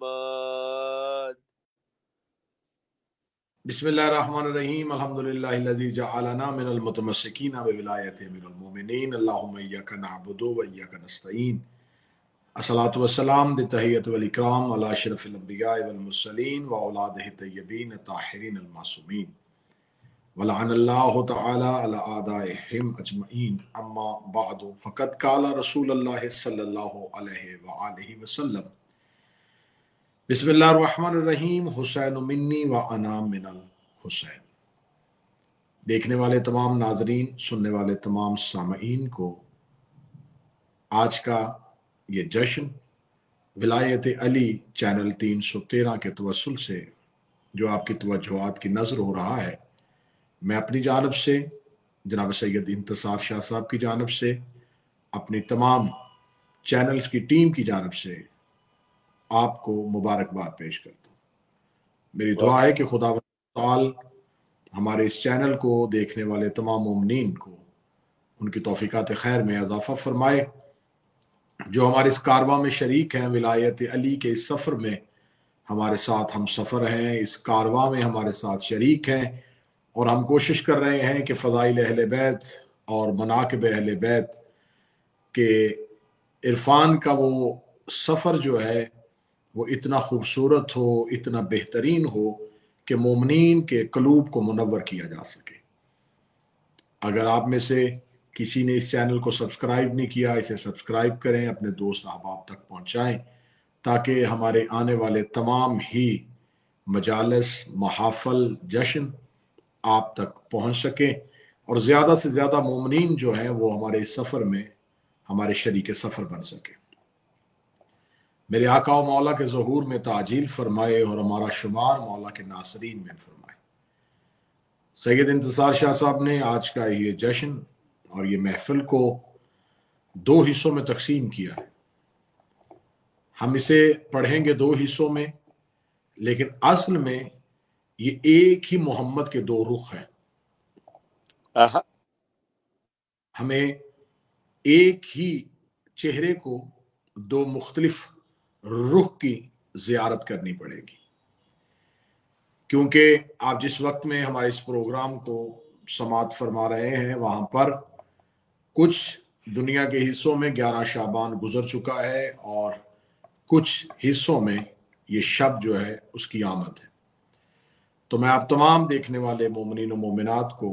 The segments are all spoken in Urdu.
محمد. بسم اللہ الرحمن الرحیم. الحمدللہ الذی جعلنا من المتمسکین بولایتہ من المؤمنین. اللہم ایاک نعبد و ایاک نستعین. الصلاۃ والسلام بتحیۃ والاکرام علی اشرف الانبیاء والمرسلین واولادہ الطیبین الطاہرین المعصومین ولعن اللہ تعالی علی اعدائہم اجمعین. اما بعد فقد قال رسول اللہ صلی اللہ علیہ وآلہ وسلم بسم اللہ الرحمن الرحیم. حسین منی و انا من الحسین. دیکھنے والے تمام ناظرین، سننے والے تمام سامعین کو آج کا یہ جشن ولایت علی چینل 313 کے توسل سے جو آپ کی توجہات کی نظر ہو رہا ہے، میں اپنی جانب سے، جناب سید انتصار شاہ صاحب کی جانب سے، اپنی تمام چینلز کی ٹیم کی جانب سے آپ کو مبارکباد پیش کرتا ہوں. میری دعا ہے کہ خدا تعالی ہمارے اس چینل کو دیکھنے والے تمام مومنین کو ان کی توفیقات خیر میں اضافہ فرمائے. جو ہمارے اس کارواں میں شریک ہیں، ولایت علی کے اس سفر میں ہمارے ساتھ ہم سفر ہیں، اس کارواں میں ہمارے ساتھ شریک ہیں، اور ہم کوشش کر رہے ہیں کہ فضائل اہل بیت اور مناقب اہل بیت کے عرفان کا وہ سفر جو ہے وہ اتنا خوبصورت ہو، اتنا بہترین ہو کہ مومنین کے قلوب کو منور کیا جا سکے. اگر آپ میں سے کسی نے اس چینل کو سبسکرائب نہیں کیا، اسے سبسکرائب کریں، اپنے دوست احباب تک پہنچائیں تاکہ ہمارے آنے والے تمام ہی مجالس، محافل، جشن آپ تک پہنچ سکیں اور زیادہ سے زیادہ مومنین جو ہیں وہ ہمارے اس سفر میں ہمارے شریک سفر بن سکیں. میرے آقا و مولا کے ظہور میں تعجیل فرمائے اور ہمارا شمار مولا کے ناصرین میں فرمائے. سید انتصار شاہ صاحب نے آج کا یہ جشن اور یہ محفل کو 2 حصوں میں تقسیم کیا ہے. ہم اسے پڑھیں گے 2 حصوں میں، لیکن اصل میں یہ ایک ہی محمد کے 2 رخ ہیں. ہمیں ایک ہی چہرے کو 2 مختلف رخ کی زیارت کرنی پڑے گی، کیونکہ آپ جس وقت میں ہمارے اس پروگرام کو سماعت فرما رہے ہیں وہاں پر کچھ دنیا کے حصوں میں 11 شعبان گزر چکا ہے اور کچھ حصوں میں یہ شب جو ہے اس کی آمد ہے. تو میں آپ تمام دیکھنے والے مومنین و مومنات کو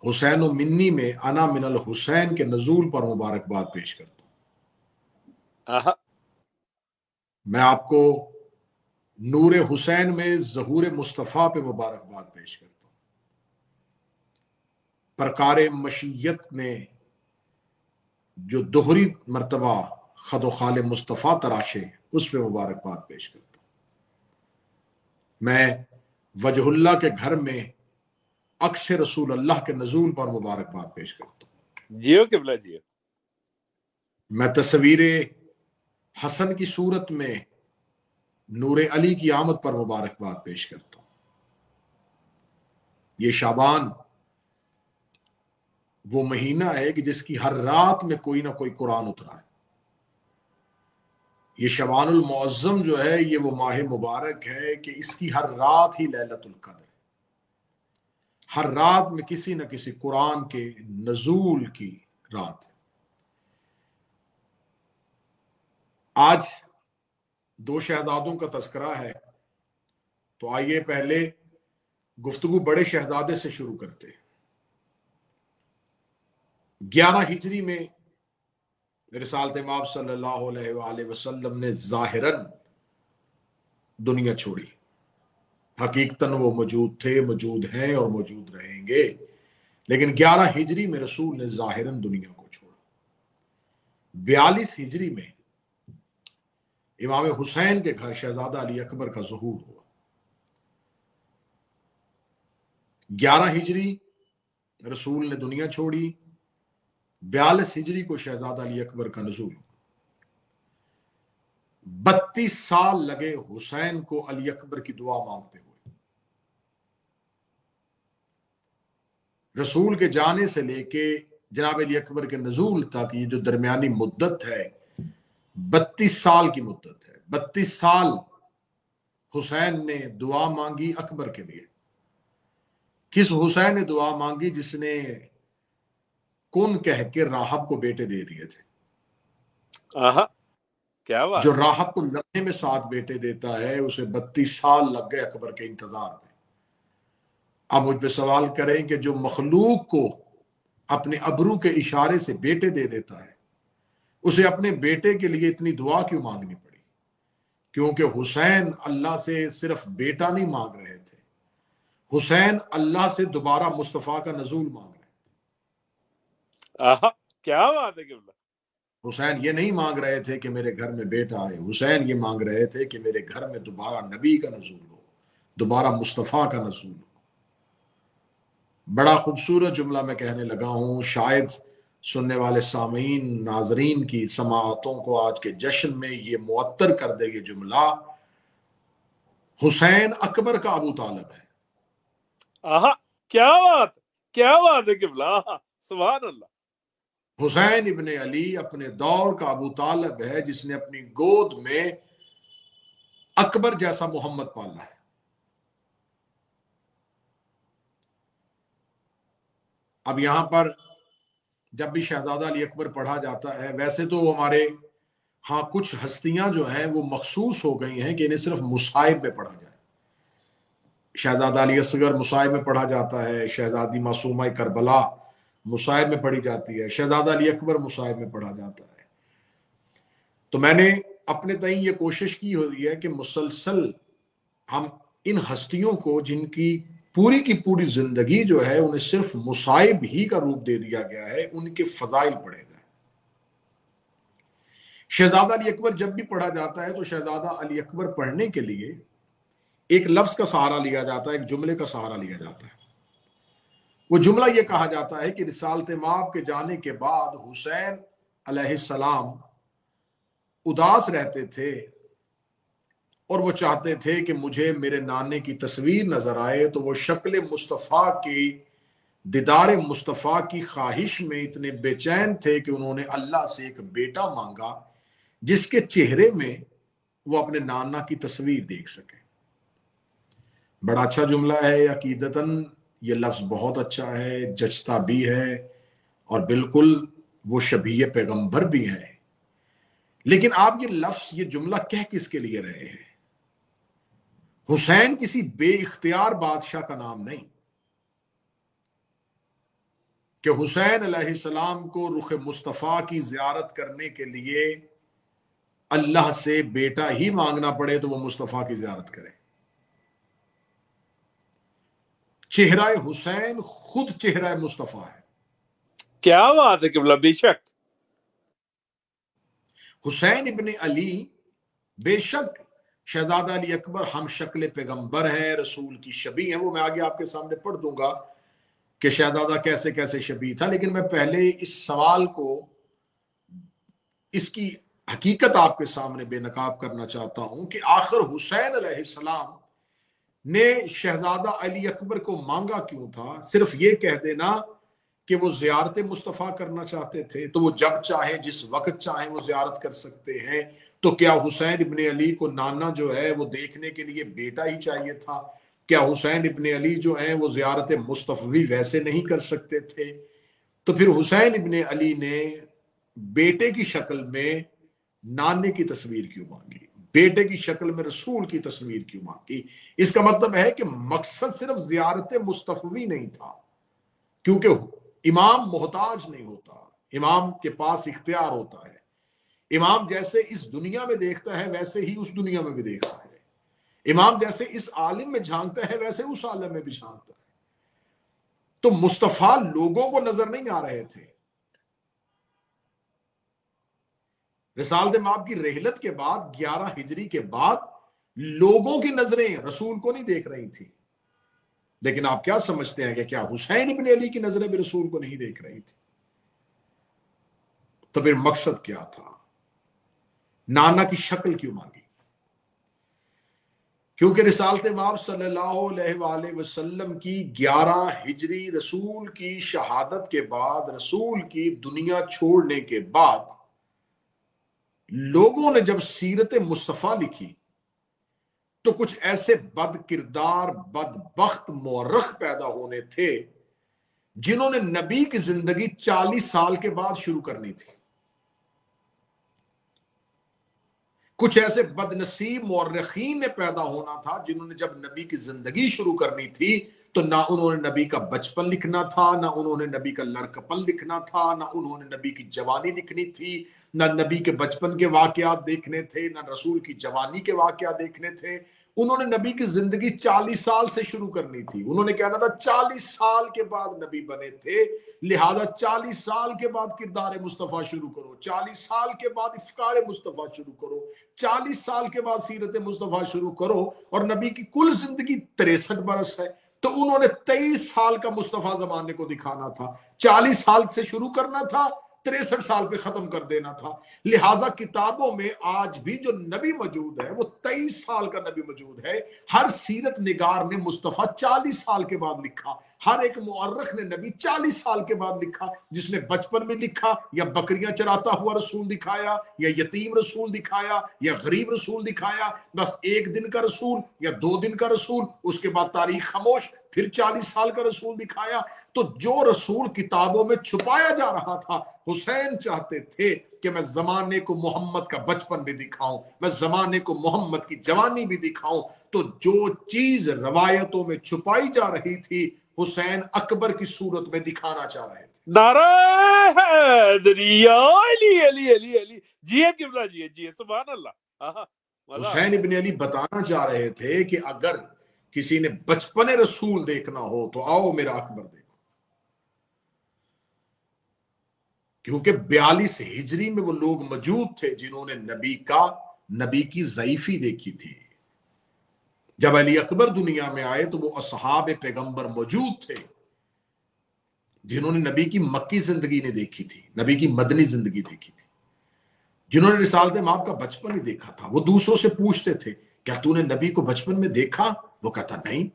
حسین و منی میں انا من الحسین کے نزول پر مبارکباد پیش کرتا ہوں. میں آپ کو نور حسین میں ظہور مصطفیٰ پہ مبارکباد پیش کرتا ہوں. پرکار مشیت میں جو دوہری مرتبہ خد و خال مصطفیٰ تراشے اس پہ مبارکباد پیش کرتا ہوں. میں وجہ اللہ کے گھر میں عکس رسول اللہ کے نزول پر مبارکباد پیش کرتا ہوں. جیو قبلہ جیو. میں تصویر حسن کی صورت میں نور علی کی آمد پر مبارکباد پیش کرتا ہوں. یہ شعبان وہ مہینہ ہے کہ جس کی ہر رات میں کوئی نہ کوئی قرآن اترا ہے. یہ شعبان المعظم جو ہے یہ وہ ماہ مبارک ہے کہ اس کی ہر رات ہی لیلۃ القدر ہے. ہر رات میں کسی نہ کسی قرآن کے نزول کی رات ہے. آج 2 شہزادوں کا تذکرہ ہے، تو آئیے پہلے گفتگو بڑے شہزادے سے شروع کرتے ہیں. 11 ہجری میں رسالت مآب صلی اللہ علیہ وآلہ وسلم نے ظاہراً دنیا چھوڑی. حقیقتاً وہ موجود تھے، موجود ہیں اور موجود رہیں گے، لیکن 11 ہجری میں رسول نے ظاہراً دنیا کو چھوڑا. 42 ہجری میں امام حسین کے گھر شہزادہ علی اکبر کا ظہور ہوا. 11 ہجری رسول نے دنیا چھوڑی، 42 ہجری کو شہزادہ علی اکبر کا نزول. 32 سال لگے حسین کو علی اکبر کی دعا مانگتے ہوئے. رسول کے جانے سے لے کے جناب علی اکبر کے نزول تک یہ جو درمیانی مدت ہے 32 سال کی مدت ہے. 32 سال حسین نے دعا مانگی اکبر کے لیے. کس حسین نے دعا مانگی؟ جس نے کن کہہ کے راہب کو بیٹے دے دیے تھے. کیا بات. جو راہب کو لمحے میں 7 بیٹے دیتا ہے اسے 32 سال لگ گئے اکبر کے انتظار میں. اب مجھ پہ سوال کریں کہ جو مخلوق کو اپنے ابرو کے اشارے سے بیٹے دے دیتا ہے اسے اپنے بیٹے کے لیے اتنی دعا کیوں مانگنی پڑی؟ کیونکہ حسین اللہ سے صرف بیٹا نہیں مانگ رہے تھے، حسین اللہ سے دوبارہ مصطفیٰ کا نزول مانگ رہے تھے. کیا بات ہے. حسین یہ نہیں مانگ رہے تھے کہ میرے گھر میں بیٹا آئے، حسین یہ مانگ رہے تھے کہ میرے گھر میں دوبارہ نبی کا نزول ہو، دوبارہ مصطفیٰ کا نزول ہو. بڑا خوبصورت جملہ میں کہنے لگا ہوں، شاید سننے والے سامعین ناظرین کی سماعتوں کو آج کے جشن میں یہ معطر کر دے. یہ جملہ حسین اکبر کا ابو طالب ہے. کیا بات، کیا بات ہے قبلہ، سبحان اللہ. حسین ابن علی اپنے دور کا ابو طالب ہے جس نے اپنی گود میں اکبر جیسا محمد پالا ہے. اب یہاں پر جب بھی شہزادہ علی اکبر پڑھا جاتا ہے، ویسے تو ہمارے ہاں کچھ ہستیاں جو ہیں وہ مخصوص ہو گئی ہیں کہ انہیں صرف مصائب میں پڑھا جائے. شہزادہ علی اصغر مصائب میں پڑھا جاتا ہے، شہزادی معصومہ کربلا مصائب میں پڑھی جاتی ہے، شہزادہ علی اکبر مصائب میں پڑھا جاتا ہے. تو میں نے اپنے تئیں یہ کوشش کی ہوئی ہے کہ مسلسل ہم ان ہستیوں کو جن کی پوری زندگی جو ہے انہیں صرف مصائب ہی کا روپ دے دیا گیا ہے، ان کے فضائل پڑھے جائیں. شہزادہ علی اکبر جب بھی پڑھا جاتا ہے تو شہزادہ علی اکبر پڑھنے کے لیے ایک لفظ کا سہارا لیا جاتا ہے، ایک جملے کا سہارا لیا جاتا ہے. وہ جملہ یہ کہا جاتا ہے کہ رسالت مآب کے جانے کے بعد حسین علیہ السلام اداس رہتے تھے اور وہ چاہتے تھے کہ مجھے میرے نانے کی تصویر نظر آئے، تو وہ شکل مصطفیٰ کی دیدار مصطفیٰ کی خواہش میں اتنے بے چین تھے کہ انہوں نے اللہ سے ایک بیٹا مانگا جس کے چہرے میں وہ اپنے نانا کی تصویر دیکھ سکے. بڑا اچھا جملہ ہے، عقیدتاً یہ لفظ بہت اچھا ہے، جچتا بھی ہے اور بالکل وہ شبیہ پیغمبر بھی ہے. لیکن آپ یہ لفظ، یہ جملہ کہہ کس کے لیے رہے ہیں؟ حسین کسی بے اختیار بادشاہ کا نام نہیں کہ حسین علیہ السلام کو رخ مصطفیٰ کی زیارت کرنے کے لیے اللہ سے بیٹا ہی مانگنا پڑے تو وہ مصطفیٰ کی زیارت کرے. چہرہ حسین خود چہرہ مصطفیٰ ہے. کیا بات ہے قبلہ. بے شک حسین ابن علی بے شک شہزادہ علی اکبر ہم شکل پیغمبر ہیں، رسول کی شبیہ ہیں. وہ میں آگے آپ کے سامنے پڑھ دوں گا کہ شہزادہ کیسے کیسے شبیہ تھا. لیکن میں پہلے اس سوال کو، اس کی حقیقت آپ کے سامنے بے نقاب کرنا چاہتا ہوں کہ آخر حسین علیہ السلام نے شہزادہ علی اکبر کو مانگا کیوں تھا؟ صرف یہ کہہ دینا کہ وہ زیارت مصطفیٰ کرنا چاہتے تھے تو وہ جب چاہیں جس وقت چاہیں وہ زیارت کر سکتے ہیں. تو کیا حسین ابن علی کو نانا جو ہے وہ دیکھنے کے لیے بیٹا ہی چاہیے تھا؟ کیا حسین ابن علی جو ہیں وہ زیارت مصطفی ویسے نہیں کر سکتے تھے؟ تو پھر حسین ابن علی نے بیٹے کی شکل میں نانے کی تصویر کیوں مانگی؟ بیٹے کی شکل میں رسول کی تصویر کیوں مانگی؟ اس کا مطلب ہے کہ مقصد صرف زیارت مصطفی نہیں تھا، کیونکہ امام محتاج نہیں ہوتا، امام کے پاس اختیار ہوتا ہے. امام جیسے اس دنیا میں دیکھتا ہے ویسے ہی اس دنیا میں بھی دیکھتا ہے. امام جیسے اس عالم میں جھانکتا ہے ویسے اس عالم میں بھی جھانکتا ہے. تو مصطفیٰ لوگوں کو نظر نہیں آ رہے تھے. رسالت مآب کی رحلت کے بعد 11 ہجری کے بعد لوگوں کی نظریں رسول کو نہیں دیکھ رہی تھی. لیکن آپ کیا سمجھتے ہیں کہ کیا حسین ابن علی کی نظریں بھی رسول کو نہیں دیکھ رہی تھی؟ تو پھر مقصد کیا تھا؟ نانا کی شکل کیوں مانگی؟ کیونکہ رسالت مآب صلی اللہ علیہ وآلہ وسلم کی 11 ہجری رسول کی شہادت کے بعد، رسول کی دنیا چھوڑنے کے بعد لوگوں نے جب سیرت مصطفیٰ لکھی تو کچھ ایسے بد کردار بدبخت مورخ پیدا ہونے تھے جنہوں نے نبی کی زندگی 40 سال کے بعد شروع کرنی تھی. کچھ ایسے بد نصیب مورخین نے پیدا ہونا تھا جنہوں نے جب نبی کی زندگی شروع کرنی تھی تو نہ انہوں نے نبی کا بچپن لکھنا تھا، نہ انہوں نے نبی کا لڑکپن لکھنا تھا، نہ انہوں نے نبی کی جوانی لکھنی تھی، نہ نبی کے بچپن کے واقعات دیکھنے تھے، نہ رسول کی جوانی کے واقعات دیکھنے تھے. انہوں نے نبی کی زندگی 40 سال سے شروع کرنی تھی. انہوں نے کہنا تھا 40 سال کے بعد نبی بنے تھے، لہذا 40 سال کے بعد کردار مصطفیٰ شروع کرو، 40 سال کے بعد افکار مصطفیٰ شروع کرو، 40 سال کے بعد سیرت مصطفیٰ شروع کرو. اور نبی کی کل زندگی 63 برس ہے، تو انہوں نے 23 سال کا مصطفیٰ زمانے کو دکھانا تھا. 40 سال سے شروع کرنا تھا، 63 سال پہ ختم کر دینا تھا. لہٰذا کتابوں میں آج بھی جو نبی موجود ہے وہ 23 سال کا نبی موجود ہے. ہر سیرت نگار نے مصطفیٰ 40 سال کے بعد لکھا، ہر ایک مورخ نے نبی 40 سال کے بعد لکھا. جس نے بچپن میں لکھا یا بکریاں چراتا ہوا رسول دکھایا، یا یتیم رسول دکھایا، یا غریب رسول دکھایا، بس 1 دن کا رسول یا 2 دن کا رسول، اس کے بعد تاریخ خاموش، پھر 40 سال کا رسول دکھایا. تو جو رسول کتابوں میں چھپایا جا رہا تھا، حسین چاہتے تھے کہ میں زمانے کو محمد کا بچپن بھی دکھاؤں، میں زمانے کو محمد کی جوانی بھی دکھاؤں. تو جو چیز روایتوں میں چھپائی جا رہی تھی حسین اکبر کی صورت میں دکھانا چاہ رہے تھے. نعرہ حیدری، علی علی علی علی، جی قبلہ، جی سبحان اللہ. حسین ابن علی بتانا چاہ رہے تھے کہ اگر کسی نے بچپن رسول دیکھنا ہو تو آؤ میرا اکبر دیکھو. کیونکہ 42 ہجری میں وہ لوگ موجود تھے جنہوں نے نبی کی ضعیفی دیکھی تھی. جب علی اکبر دنیا میں آئے تو وہ اصحاب پیغمبر موجود تھے جنہوں نے نبی کی مکی زندگی نے دیکھی تھی، نبی کی مدنی زندگی دیکھی تھی، جنہوں نے رسالت مآب کا بچپن ہی دیکھا تھا. وہ دوسروں سے پوچھتے تھے کیا تو نے نبی کو بچپن میں دیکھا؟ وہ کہتا نہیں،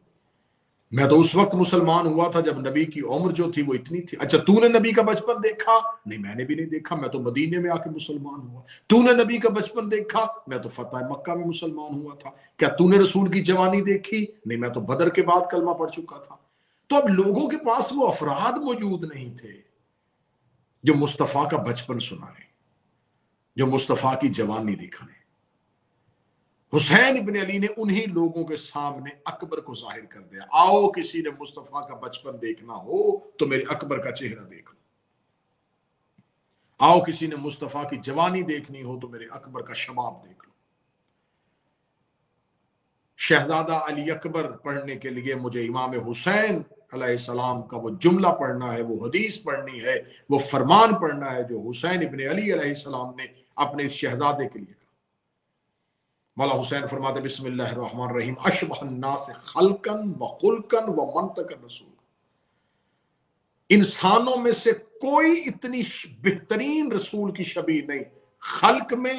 میں تو اس وقت مسلمان ہوا تھا جب نبی کی عمر جو تھی وہ اتنی تھی. اچھا تو نے نبی کا بچپن دیکھا؟ نہیں میں نے بھی نہیں دیکھا، میں تو مدینے میں آ کے مسلمان ہوا. تو نے نبی کا بچپن دیکھا؟ میں تو فتح مکہ میں مسلمان ہوا تھا. کیا تو نے رسول کی جوانی دیکھی؟ نہیں میں تو بدر کے بعد کلمہ پڑھ چکا تھا. تو اب لوگوں کے پاس وہ افراد موجود نہیں تھے جو مصطفیٰ کا بچپن سنائیں، جو مصطفیٰ کی جوانی دکھائیں. حسین ابن علی نے انہی لوگوں کے سامنے اکبر کو ظاہر کر دیا. آؤ کسی نے مصطفیٰ کا بچپن دیکھنا ہو تو میرے اکبر کا چہرہ دیکھ لو، آؤ کسی نے مصطفیٰ کی جوانی دیکھنی ہو تو میرے اکبر کا شباب دیکھ لو. شہزادہ علی اکبر پڑھنے کے لیے مجھے امام حسین علیہ السلام کا وہ جملہ پڑھنا ہے، وہ حدیث پڑھنی ہے، وہ فرمان پڑھنا ہے جو حسین ابن علی علیہ السلام نے اپنے اس شہزادے کے لیے. مولا حسین فرماتے بسم اللہ الرحمن الرحیم اشبہ الناس خلقا و خلقا و منطقا رسول. انسانوں میں سے کوئی اتنی بہترین رسول کی شبیہ نہیں، خلق میں،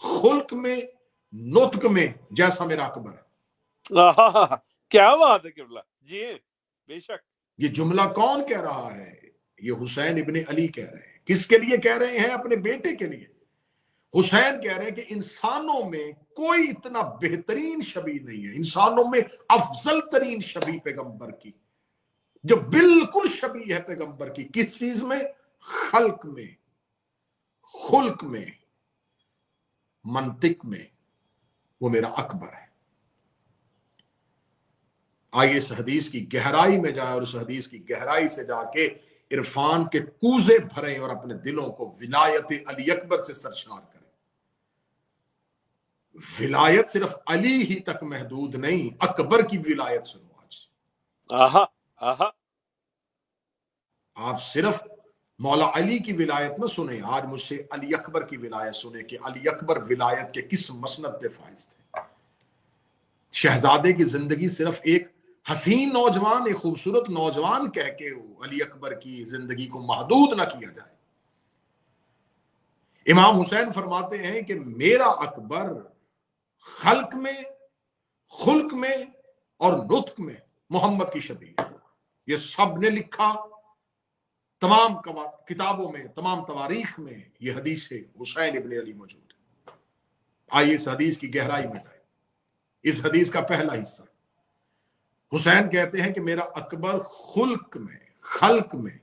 خلق میں، نطق میں جیسا میرا اکبر ہے. کیا بات ہے قبلہ، جی بے شک. یہ جملہ کون کہہ رہا ہے؟ یہ حسین ابن علی کہہ رہے ہیں. کس کے لیے کہہ رہے ہیں؟ اپنے بیٹے کے لیے. حسین کہہ رہے ہیں کہ انسانوں میں کوئی اتنا بہترین شبیہ نہیں ہے، انسانوں میں افضل ترین شبیہ پیغمبر کی، جو بالکل شبیہ ہے پیغمبر کی. کس چیز میں؟ خلق میں، خلق میں، منطق میں. وہ میرا اکبر ہے. آئیے اس حدیث کی گہرائی میں جائیں اور اس حدیث کی گہرائی سے جا کے عرفان کے کوزے بھریں اور اپنے دلوں کو ولایت علی اکبر سے سرشار کریں. ولایت صرف علی ہی تک محدود نہیں، اکبر کی ولایت سنو آج. آپ صرف مولا علی کی ولایت نہ سنیں، آج مجھ سے علی اکبر کی ولایت سنیں کہ علی اکبر ولایت کے کس مسند پہ فائز تھے. شہزادے کی زندگی صرف ایک حسین نوجوان، ایک خوبصورت نوجوان کہہ کے علی اکبر کی زندگی کو محدود نہ کیا جائے. امام حسین فرماتے ہیں کہ میرا اکبر خلق میں، خلق میں اور نطق میں محمد کی شبیہ. یہ سب نے لکھا، تمام کتابوں میں، تمام تواریخ میں یہ حدیث حسین ابن علی موجود ہے. آئیے اس حدیث کی گہرائی میں جائیں. اس حدیث کا پہلا حصہ، حسین کہتے ہیں کہ میرا اکبر خلق میں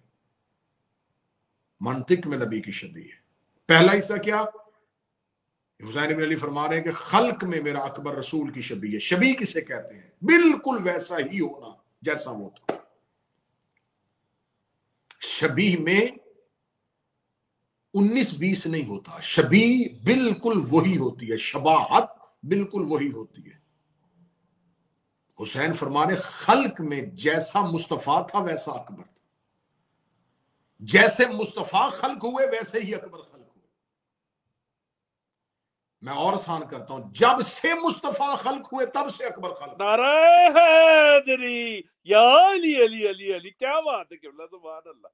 منطق میں نبی کی شبیہ ہے. پہلا حصہ کیا؟ حسین ابن علی فرما رہے ہیں کہ خلق میں میرا اکبر رسول کی شبیہ ہے. شبیہ کسے کہتے ہیں؟ بالکل ویسا ہی ہونا جیسا وہ تھا. شبیہ میں 19-20 نہیں ہوتا، شبیہ بالکل وہی ہوتی ہے، شباہت بالکل وہی ہوتی ہے. حسین فرما رہے خلق میں جیسا مصطفیٰ تھا ویسا اکبر تھا. جیسے مصطفیٰ خلق ہوئے ویسے ہی اکبر خلق ہوئے. میں اور آسان کرتا ہوں، جب سے مصطفیٰ خلق ہوئے تب سے اکبر خلق ہوئے. نعرہ حیدری یا علی علی علی علی، کیا بات ہے قبلہ، سبحان اللہ.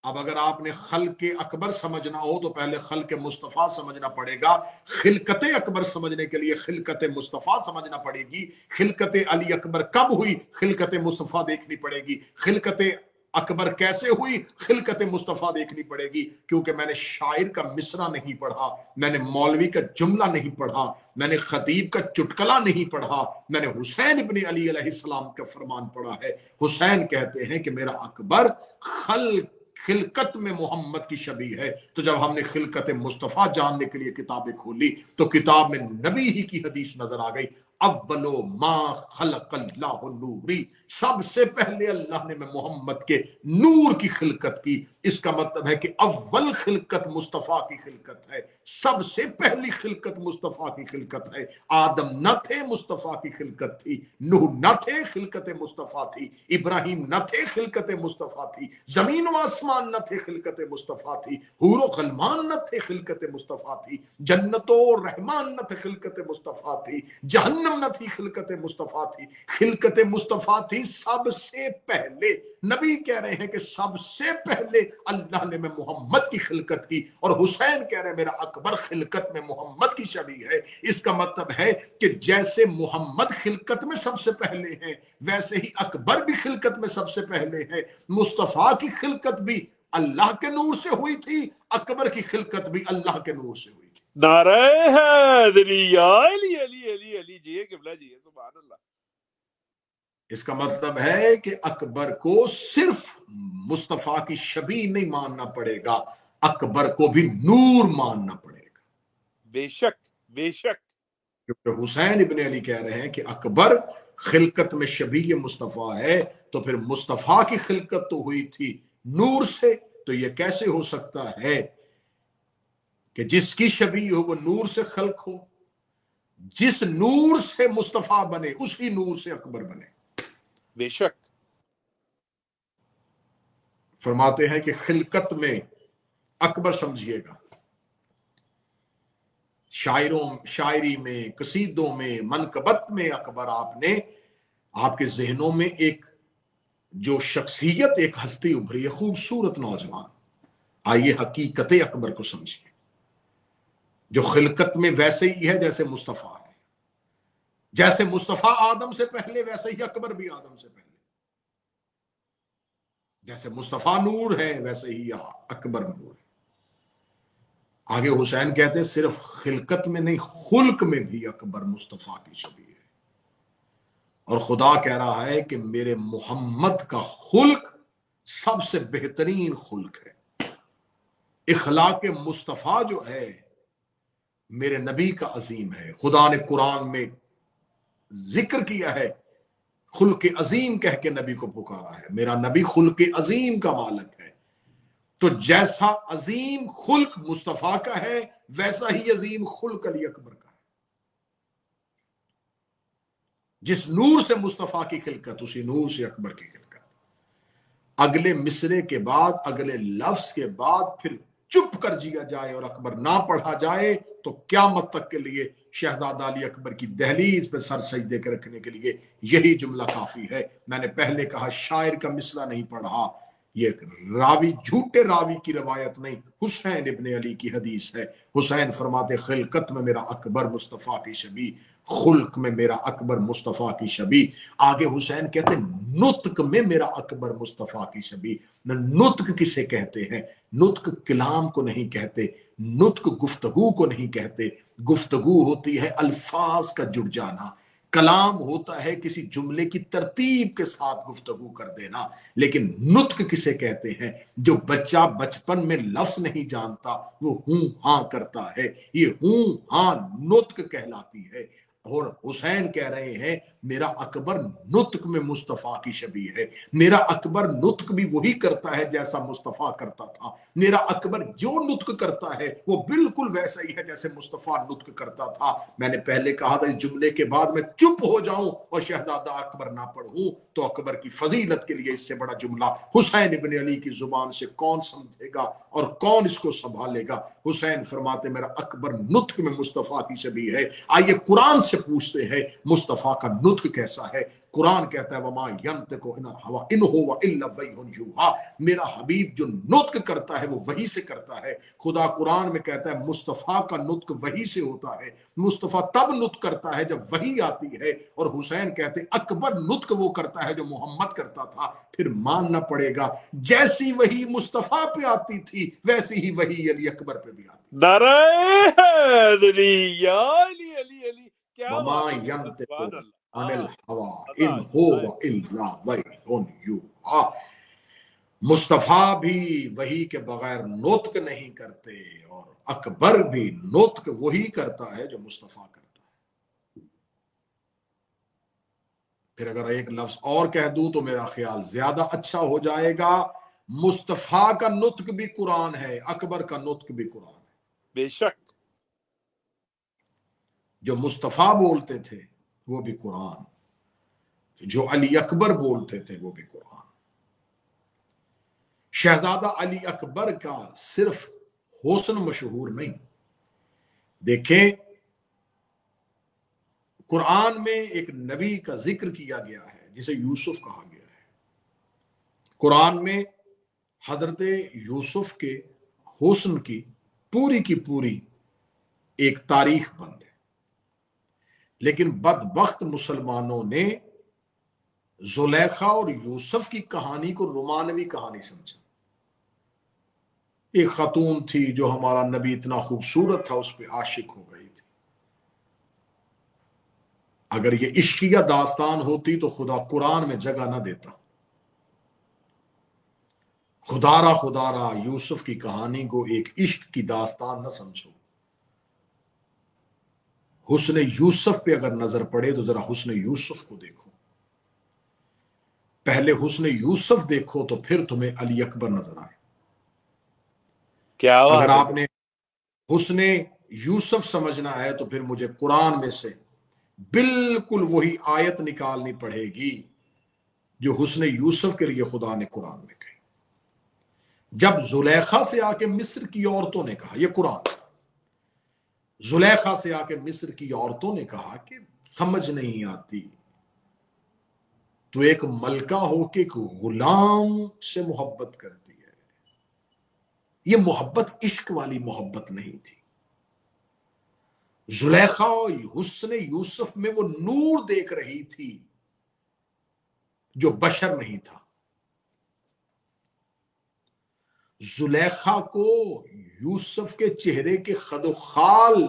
اب اگر آپ نے خلق اکبر سمجھنا ہو تو پہلے خلق مصطفیٰ سمجھنا پڑے گا. خلقت اکبر سمجھنے کے لیے خلقت مصطفیٰ سمجھنا پڑے گی. خلقت علی اکبر کب ہوئی؟ خلقت مصطفیٰ دیکھنی پڑے گی. خلقت اکبر کیسے ہوئی؟ خلقت مصطفیٰ دیکھنی پڑے گی. کیونکہ میں نے شاعر کا مصرع نہیں پڑھا، میں نے مولوی کا جملہ نہیں پڑھا، میں نے خطیب کا چٹکلا نہیں پڑھا، میں نے حسین ابن علی علیہ السلام کا فرمان پڑھا ہے. حسین کہتے ہیں کہ میرا اکبر خلقت میں محمد کی شبیہ ہے. تو جب ہم نے خلقت مصطفیٰ جاننے کے لیے کتابیں کھولی تو کتاب میں نبی ہی کی حدیث نظر آ گئی. اولو ما خلق اللہ نوری، سب سے پہلے اللہ نے میں محمد کے نور کی خلقت کی. اس کا مطلب ہے کہ اول خلقت مصطفیٰ کی خلقت ہے، سب سے پہلی خلقت مصطفیٰ کی خلقت ہے. آدم نہ تھے، مصطفیٰ کی خلقت تھی. نوح نہ تھے، خلقت مصطفیٰ تھی. ابراہیم نہ تھے، خلقت مصطفیٰ تھی. زمین و آسمان نہ تھے، خلقت مصطفیٰ تھی. حور و غلمان نہ تھے، خلقت مصطفیٰ تھی. جنت و رحمان نہ تھے، خلقت مصطفیٰ تھی. جہنم نہ تھی، خلقت مصطفیٰ تھی. خلقت مصطفیٰ تھی سب سے پہلے. نبی کہہ رہے ہیں کہ سب سے پہلے اللہ نے میں محمد کی خلقت کی. اور حسین کہہ رہے ہیں میرا اکبر خلقت میں محمد کی شبیہ ہے. اس کا مطلب ہے کہ جیسے محمد خلقت میں سب سے پہلے ہیں ویسے ہی اکبر بھی خلقت میں سب سے پہلے ہیں. مصطفیٰ کی خلقت بھی اللہ کے نور سے ہوئی تھی، اکبر کی خلقت بھی اللہ کے نور سے ہوئی تھی. نعرہ حیدری یا علی علی علی علی، جی قبلہ جی، سبحان اللہ. اس کا مطلب ہے کہ اکبر کو صرف مصطفیٰ کی شبیہ نہیں ماننا پڑے گا، اکبر کو بھی نور ماننا پڑے گا. بے شک بے شک. کیونکہ حسین ابن علی کہہ رہے ہیں کہ اکبر خلقت میں شبیہ مصطفیٰ ہے، تو پھر مصطفیٰ کی خلقت تو ہوئی تھی نور سے. تو یہ کیسے ہو سکتا ہے کہ جس کی شبیہ ہو وہ نور سے خلق ہو؟ جس نور سے مصطفیٰ بنے اسی نور سے اکبر بنے. بے شک. فرماتے ہیں کہ خلقت میں اکبر سمجھیے گا، شاعری میں، قصیدوں میں، منقبت میں اکبر آپ کے ذہنوں میں ایک جو شخصیت، ایک ہستی ابھری ہے، خوبصورت نوجوان. آئیے حقیقت اکبر کو سمجھیں، جو خلقت میں ویسے ہی ہے جیسے مصطفیٰ ہے. جیسے مصطفیٰ آدم سے پہلے ویسے ہی اکبر بھی آدم سے پہلے. جیسے مصطفیٰ نور ہے ویسے ہی اکبر نور ہے. آگے حسین کہتے ہیں صرف خلقت میں نہیں، خلق میں بھی اکبر مصطفیٰ کی شبیہ ہے. اور خدا کہہ رہا ہے کہ میرے محمد کا خلق سب سے بہترین خلق ہے. اخلاق مصطفیٰ جو ہے میرے نبی کا عظیم ہے. خدا نے قرآن میں ذکر کیا ہے، خلق عظیم کہہ کے نبی کو پکارا ہے. میرا نبی خلق عظیم کا مالک ہے. تو جیسا عظیم خلق مصطفیٰ کا ہے ویسا ہی عظیم خلق علی اکبر کا ہے. جس نور سے مصطفیٰ کی خلقت اسی نور سے اکبر کی خلقت. اگلے مصرے کے بعد، اگلے لفظ کے بعد پھر چپ کر جیا جائے اور اکبر نہ پڑھا جائے تو قیامت تک کے لیے شہزادہ علی اکبر کی دہلیز پہ سر سجدے کے رکھنے کے لیے یہی جملہ کافی ہے. میں نے پہلے کہا شاعر کا مصرع نہیں پڑھا، یہ راوی، جھوٹے راوی کی روایت نہیں، حسین ابن علی کی حدیث ہے. حسین فرماتے خلقت میں میرا اکبر مصطفیٰ کی شبیہ، خلق میں میرا اکبر مصطفیٰ کی شبیہ. آگے حسین کہتے ہیں نطق میں میرا اکبر مصطفیٰ کی شبیہ. نطق کسے کہتے ہیں؟ نطق کلام کو نہیں کہتے، نطق گفتگو کو نہیں کہتے. گفتگو ہوتی ہے الفاظ کا جڑ جانا، کلام ہوتا ہے کسی جملے کی ترتیب کے ساتھ گفتگو کر دینا، لیکن نطق کسے کہتے ہیں؟ جو بچہ بچپن میں لفظ نہیں جانتا وہ ہوں ہاں کرتا ہے، یہ ہوں ہاں نطق کہلاتی ہے۔ اور حسین کہہ رہے ہیں میرا اکبر نطق میں مصطفیٰ کی شبیہ ہے، میرا اکبر نطق بھی وہی کرتا ہے جیسا مصطفیٰ کرتا تھا، میرا اکبر جو نطق کرتا ہے وہ بالکل ویسا ہی ہے جیسے مصطفیٰ نطق کرتا تھا۔ میں نے پہلے کہا تھا اس جملے کے بعد میں چپ ہو جاؤں اور شہزادہ اکبر نہ پڑھوں تو اکبر کی فضیلت کے لیے اس سے بڑا جملہ حسین ابن علی کی زبان سے کون سمجھے گا اور کون اس کو سنبھالے گا؟ حسین فرماتے میرا اکبر نطق میں مصطفیٰ کی شبیہ ہے۔ آئیے قرآن سے پوچھتے ہیں مصطفیٰ کا نطق کیسا ہے؟ قرآن کہتا ہے وَمَا يَنْطِقُ عَنِ الْهَوَىٰ إِنْ هُوَ إِلَّا وَحْيٌ يُوحَىٰ، میرا حبیب جو نطق کرتا ہے وہ وحی سے کرتا ہے۔ خدا قرآن میں کہتا ہے مصطفیٰ کا نطق وحی سے ہوتا ہے، مصطفیٰ تب نطق کرتا ہے جب وحی آتی ہے، اور حسین کہتے ہیں اکبر نطق وہ کرتا ہے جو محمد کرتا تھا۔ پھر ماننا پڑے گا جیسی وحی مصطفیٰ پہ آتی تھی ویسی ہی وحی علی اکبر پہ بھی آتی۔ نعرہ حیدری یا علی علی علی، کیا وَمَا بات ہے، يَنْطِقُ سبحان اللہ، عَنِ الْهَوَىٰ مزہ إِنْ آ گیا، هُوَ إِلَّا وَحْيٌ يُوحَىٰ۔ مصطفیٰ بھی وحی کے بغیر نطق نہیں کرتے، اور اکبر بھی نطق وہی کرتا ہے جو مصطفیٰ کرتا ہے۔ پھر اگر ایک لفظ اور کہہ دوں تو میرا خیال زیادہ اچھا ہو جائے گا، مصطفیٰ کا نطق بھی قرآن ہے، اکبر کا نطق بھی قرآن ہے۔ بے شک، جو مصطفیٰ بولتے تھے وہ بھی قرآن، جو علی اکبر بولتے تھے وہ بھی قرآن۔ شہزادہ علی اکبر کا صرف حسن مشہور نہیں، دیکھیں قرآن میں ایک نبی کا ذکر کیا گیا ہے جسے یوسف کہا گیا ہے۔ قرآن میں حضرت یوسف کے حسن کی پوری ایک تاریخ بند ہے، لیکن بدبخت مسلمانوں نے زلیخا اور یوسف کی کہانی کو رومانوی کہانی سمجھا۔ ایک خاتون تھی جو ہمارا نبی اتنا خوبصورت تھا اس پہ عاشق ہو گئی تھی۔ اگر یہ عشقیہ داستان ہوتی تو خدا قرآن میں جگہ نہ دیتا۔ خدا را یوسف کی کہانی کو ایک عشق کی داستان نہ سمجھو۔ حسن یوسف پہ اگر نظر پڑے تو ذرا حسن یوسف کو دیکھو، پہلے حسن یوسف دیکھو تو پھر تمہیں علی اکبر نظر آئے۔ کیا اگر آپ نے حسن یوسف سمجھنا ہے تو پھر مجھے قرآن میں سے بالکل وہی آیت نکالنی پڑے گی جو حسن یوسف کے لیے خدا نے قرآن میں کہی۔ جب زلیخا سے آ کے مصر کی عورتوں نے کہا، یہ قرآن، زلیخا سے آ کے مصر کی عورتوں نے کہا کہ سمجھ نہیں آتی، تو ایک ملکہ ہو کے ایک غلام سے محبت کرتی ہے۔ یہ محبت عشق والی محبت نہیں تھی۔ زلیخا اور حسن یوسف میں وہ نور دیکھ رہی تھی جو بشر نہیں تھا۔ زلیخا کو یوسف کے چہرے کے خد و خال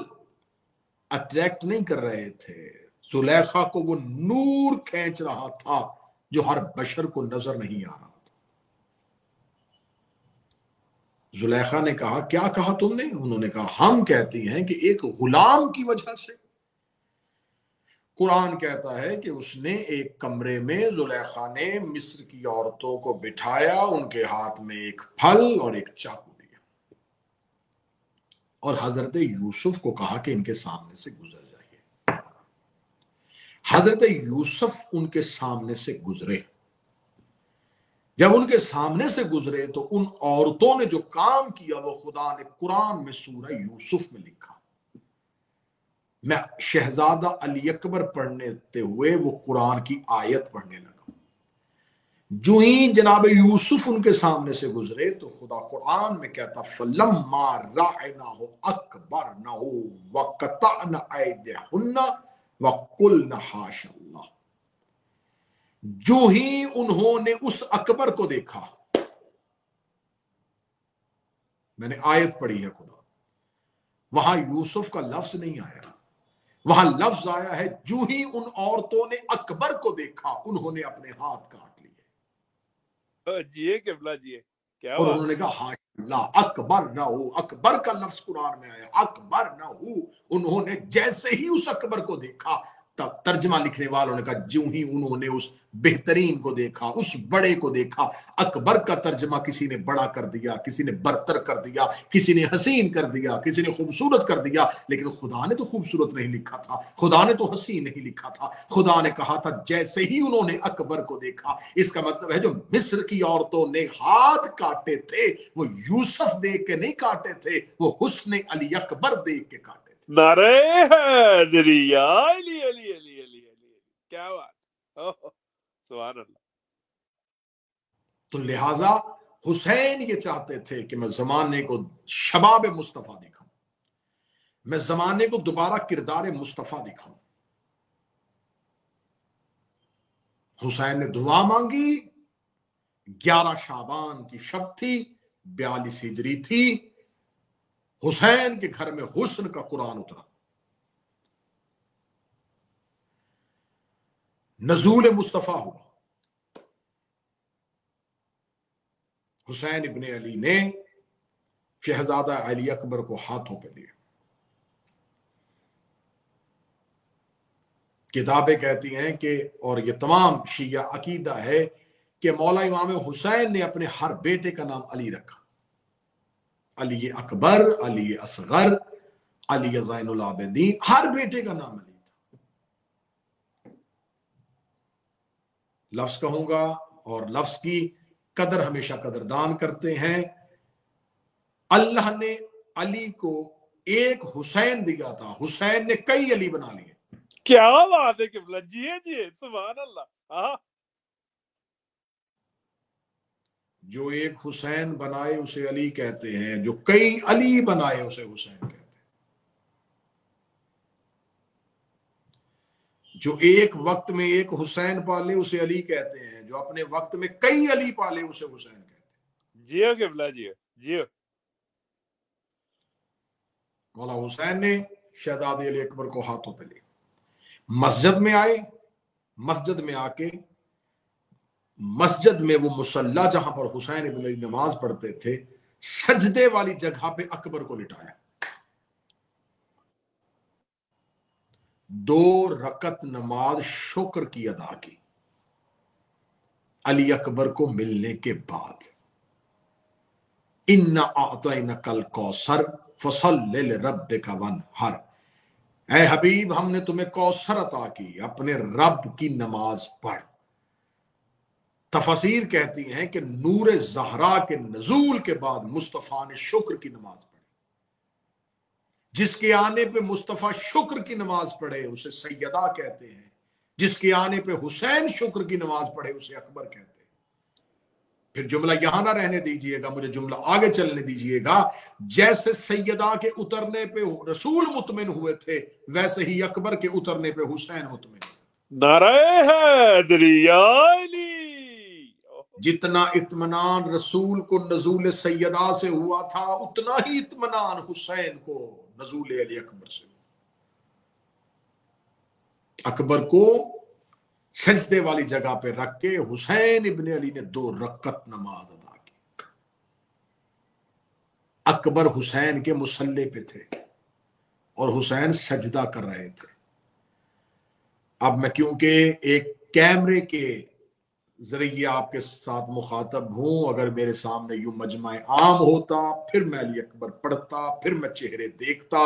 اٹریکٹ نہیں کر رہے تھے، زلیخا کو وہ نور کھینچ رہا تھا جو ہر بشر کو نظر نہیں آ رہا تھا۔ زلیخا نے کہا کیا کہا تم نے؟ انہوں نے کہا ہم کہتی ہیں کہ ایک غلام کی وجہ سے۔ قرآن کہتا ہے کہ اس نے ایک کمرے میں زلیخا نے مصر کی عورتوں کو بٹھایا، ان کے ہاتھ میں ایک پھل اور ایک چاقو دیا، اور حضرت یوسف کو کہا کہ ان کے سامنے سے گزر جائیے۔ حضرت یوسف ان کے سامنے سے گزرے۔ جب ان کے سامنے سے گزرے تو ان عورتوں نے جو کام کیا وہ خدا نے قرآن میں سورہ یوسف میں لکھا۔ میں شہزادہ علی اکبر پڑھنے ہوئے وہ قرآن کی آیت پڑھنے لگا۔ جو ہی جناب یوسف ان کے سامنے سے گزرے تو خدا قرآن میں کہتا فَلَمَّا رَأَيْنَاهُ أَكْبَرْنَهُ وَقَطَعْنَ أَيْدِيَهُنَّ وَقُلْنَ حَاشَ اللَّهِ، جو ہی انہوں نے اس اکبر کو دیکھا، میں نے آیت پڑھی ہے خدا، وہاں یوسف کا لفظ نہیں آیا، وہاں لفظ آیا ہے جو ہی ان عورتوں نے اکبر کو دیکھا انہوں نے اپنے ہاتھ کاٹ لیے۔ جیے قبلہ جیے، کیا اور بات انہوں نے کہا ہاں اللہ اکبر نہ ہو، اکبر کا لفظ قرآن میں آیا، اکبر نہ ہو۔ انہوں نے جیسے ہی اس اکبر کو دیکھا، تب ترجمہ لکھنے والوں نے کہا جو ہی انہوں نے اس بہترین کو دیکھا، اس بڑے کو دیکھا۔ اکبر کا ترجمہ کسی نے بڑا کر دیا، کسی نے برتر کر دیا، کسی نے حسین کر دیا، کسی نے خوبصورت کر دیا، لیکن خدا نے تو خوبصورت نہیں لکھا تھا، خدا نے تو حسین نہیں لکھا تھا۔ خدا نے کہا تھا جیسے ہی انہوں نے اکبر کو دیکھا، اس کا مطلب ہے جو مصر کی عورتوں نے ہاتھ کاٹے تھے وہ یوسف دیکھ کے نہیں کاٹے تھے، وہ حسن علی اکبر دیکھ کے کاٹے تھے۔ نعرہ حیدری علی علی علی علی علی، کیا بات، سبحان اللہ۔ تو لہٰذا حسین یہ چاہتے تھے کہ میں زمانے کو شباب مصطفیٰ دکھاؤں، میں زمانے کو دوبارہ کردار مصطفیٰ دکھاؤں۔ حسین نے دعا مانگی، 11 شعبان کی شب تھی، 42 ہجری تھی، حسین کے گھر میں حسن کا قرآن اترا، نزول مصطفیٰ ہوا۔ حسین ابن علی نے شہزادہ علی اکبر کو ہاتھوں پہ لیا۔ کتابیں کہتی ہیں کہ، اور یہ تمام شیعہ عقیدہ ہے کہ مولا امام حسین نے اپنے ہر بیٹے کا نام علی رکھا، علی اکبر، علی اصغر، علی زین العابدین، ہر بیٹے کا نام علی تھا۔ لفظ کہوں گا اور لفظ کی قدر ہمیشہ قدردان کرتے ہیں، اللہ نے علی کو ایک حسین دیا تھا، حسین نے کئی علی بنا لیے۔ کیا بات ہے قبلہ، جیے جیے، سبحان اللہ۔ جو ایک حسین بنائے اسے علی کہتے ہیں، جو کئی علی بنائے اسے حسین کہتے ہیں۔ جو ایک وقت میں ایک حسین پالے اسے علی کہتے ہیں، جو اپنے وقت میں کئی علی پالے اسے حسین کہتے ہیں۔ جیو قبلہ جیو جیو۔ مولا حسین نے شہزادے علی اکبر کو ہاتھوں پہ لے، مسجد میں آئے، مسجد میں آ کے مسجد میں وہ مصلی جہاں پر حسین ابن علی نماز پڑھتے تھے، سجدے والی جگہ پہ اکبر کو لٹایا، 2 رکعت نماز شکر کی ادا کی علی اکبر کو ملنے کے بعد۔ اِنَّا أَعْطَيْنَكَ الْكَوْثَرَ فَصَلِّ لِرَبِّكَ وَانْحَرْ، اے حبیب ہم نے تمہیں کوثر عطا کی، اپنے رب کی نماز پڑھ۔ تفاسیر کہتی ہیں کہ نور زہرا کے نزول کے بعد مصطفیٰ نے شکر کی نماز پڑھی۔ جس کے آنے پہ مصطفیٰ شکر کی نماز پڑھے اسے سیدہ کہتے ہیں، جس کے آنے پہ حسین شکر کی نماز پڑھے اسے اکبر کہتے ہیں۔ پھر جملہ یہاں نہ رہنے دیجئے گا، مجھے جملہ آگے چلنے دیجئے گا۔ جیسے سیدہ کے اترنے پہ رسول مطمئن ہوئے تھے، ویسے ہی اکبر کے اترنے پہ حسین مطمئن ہوئے۔ نعرہ حیدری علی۔ جتنا اطمینان رسول کو نزول سیدہ سے ہوا تھا، اتنا ہی اطمینان حسین کو نزول علی اکبر سے ہوا۔ اکبر کو سجدے والی جگہ پہ رکھ کے حسین ابن علی نے 2 رکعت نماز ادا کی۔ اکبر حسین کے مصلی پہ تھے اور حسین سجدہ کر رہے تھے۔ اب میں کیونکہ ایک کیمرے کے ذریعے آپ کے ساتھ مخاطب ہوں، اگر میرے سامنے یوں مجمع عام ہوتا، پھر میں علی اکبر پڑھتا، پھر میں چہرے دیکھتا،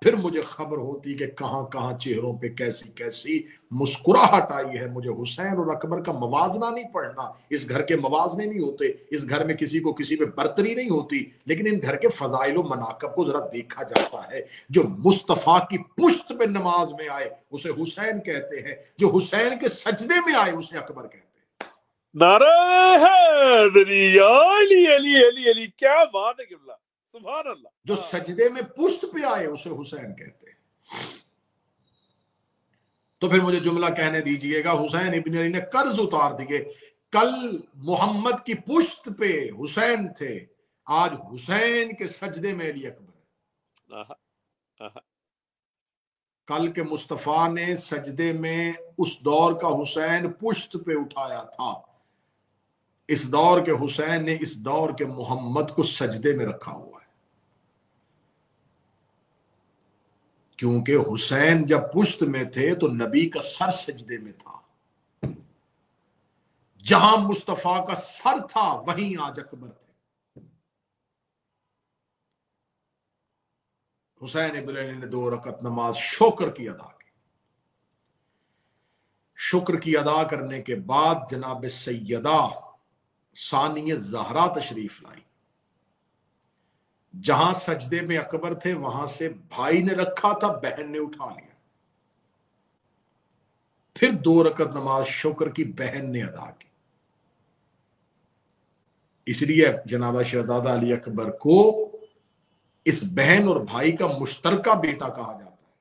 پھر مجھے خبر ہوتی کہ کہاں کہاں چہروں پہ کیسی کیسی مسکراہٹ آئی ہے۔ مجھے حسین اور اکبر کا موازنہ نہیں پڑھنا، اس گھر کے موازنے نہیں ہوتے، اس گھر میں کسی کو کسی پہ برتری نہیں ہوتی، لیکن ان گھر کے فضائل و مناقب کو ذرا دیکھا جاتا ہے۔ جو مصطفیٰ کی پشت پہ نماز میں آئے اسے حسین کہتے ہیں، جو حسین کے سجدے میں آئے اسے اکبر کہتے ہیں۔ نعرہ حیدری علی علی علی علی، کیا بات ہے قبلہ، سبحان اللہ۔ جو سجدے میں پشت پہ آئے اسے حسین کہتے ہیں۔ تو پھر مجھے جملہ کہنے دیجئے گا، حسین ابن علی نے قرض اتار دیے۔ کل محمد کی پشت پہ حسین تھے، آج حسین کے سجدے میں علی اکبر ہے۔ کل کے مصطفیٰ نے سجدے میں اس دور کا حسین پشت پہ اٹھایا تھا، اس دور کے حسین نے اس دور کے محمد کو سجدے میں رکھا ہوا ہے، کیونکہ حسین جب پشت میں تھے تو نبی کا سر سجدے میں تھا، جہاں مصطفیٰ کا سر تھا وہیں آج اکبر تھے۔ حسین ابن علی نے 2 رکعت نماز شکر کی ادا کی، شکر کی ادا کرنے کے بعد جناب سیدہ ثانیہ زہرا تشریف لائی، جہاں سجدے میں اکبر تھے وہاں سے بھائی نے رکھا تھا، بہن نے اٹھا لیا، پھر 2 رکعت نماز شکر کی بہن نے ادا کی۔ اس لیے جناب شہزادہ علی اکبر کو اس بہن اور بھائی کا مشترکہ بیٹا کہا جاتا ہے۔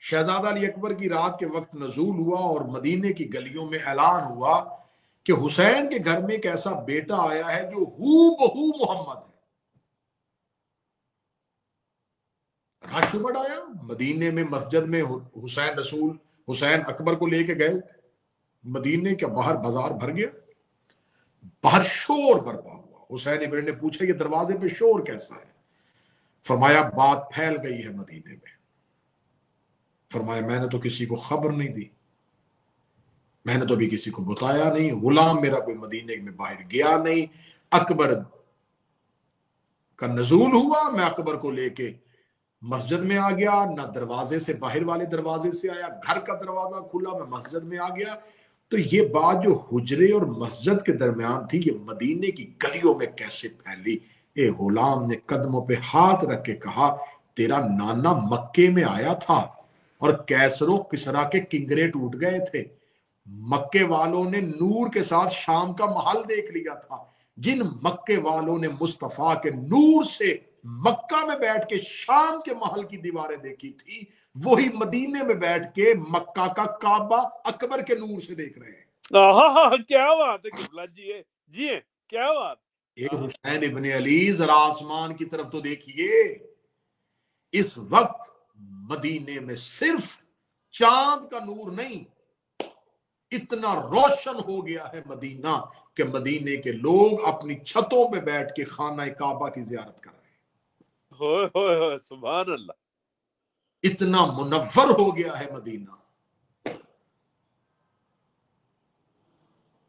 شہزادہ علی اکبر کی رات کے وقت نزول ہوا اور مدینے کی گلیوں میں اعلان ہوا کہ حسین کے گھر میں ایک ایسا بیٹا آیا ہے جو ہو بہو محمد ہے۔ رش بڑھ آیا مدینے میں، مسجد میں حسین اکبر کو لے کے گئے، مدینے کے باہر بازار بھر گیا، باہر شور برپا ہوا۔ حسین ابن نے پوچھا یہ دروازے پہ شور کیسا ہے؟ فرمایا بات پھیل گئی ہے مدینے میں۔ فرمایا میں نے تو کسی کو خبر نہیں دی، میں نے تو ابھی کسی کو بتایا نہیں، غلام میرا کوئی مدینے میں باہر گیا نہیں، اکبر کا نزول ہوا، میں اکبر کو لے کے مسجد میں آ گیا، نہ دروازے سے باہر والے دروازے سے آیا، گھر کا دروازہ کھلا، میں مسجد میں آ گیا۔ تو یہ بات جو حجرے اور مسجد کے درمیان تھی یہ مدینے کی گلیوں میں کیسے پھیلی؟ اے غلام نے قدموں پہ ہاتھ رکھ کے کہا تیرا نانا مکے میں آیا تھا اور کیسر و کسرا کے کنگرے ٹوٹ گئے تھے، مکے والوں نے نور کے ساتھ شام کا محل دیکھ لیا تھا، جن مکے والوں نے مصطفیٰ کے نور سے مکہ میں بیٹھ کے شام کے محل کی دیواریں دیکھی تھی، وہی مدینے میں بیٹھ کے مکہ کا کعبہ اکبر کے نور سے دیکھ رہے ہیں۔ کیا بات ہے قبلہ جی ہے کیا بات۔ ایک حسین ابن علی ذرا آسمان کی طرف تو دیکھیے، اس وقت مدینے میں صرف چاند کا نور نہیں، اتنا روشن ہو گیا ہے مدینہ کہ مدینے کے لوگ اپنی چھتوں پہ بیٹھ کے خانہ کعبہ کی زیارت کر رہے ہیں۔ ہوئے سبحان اللہ، اتنا منور ہو گیا ہے مدینہ۔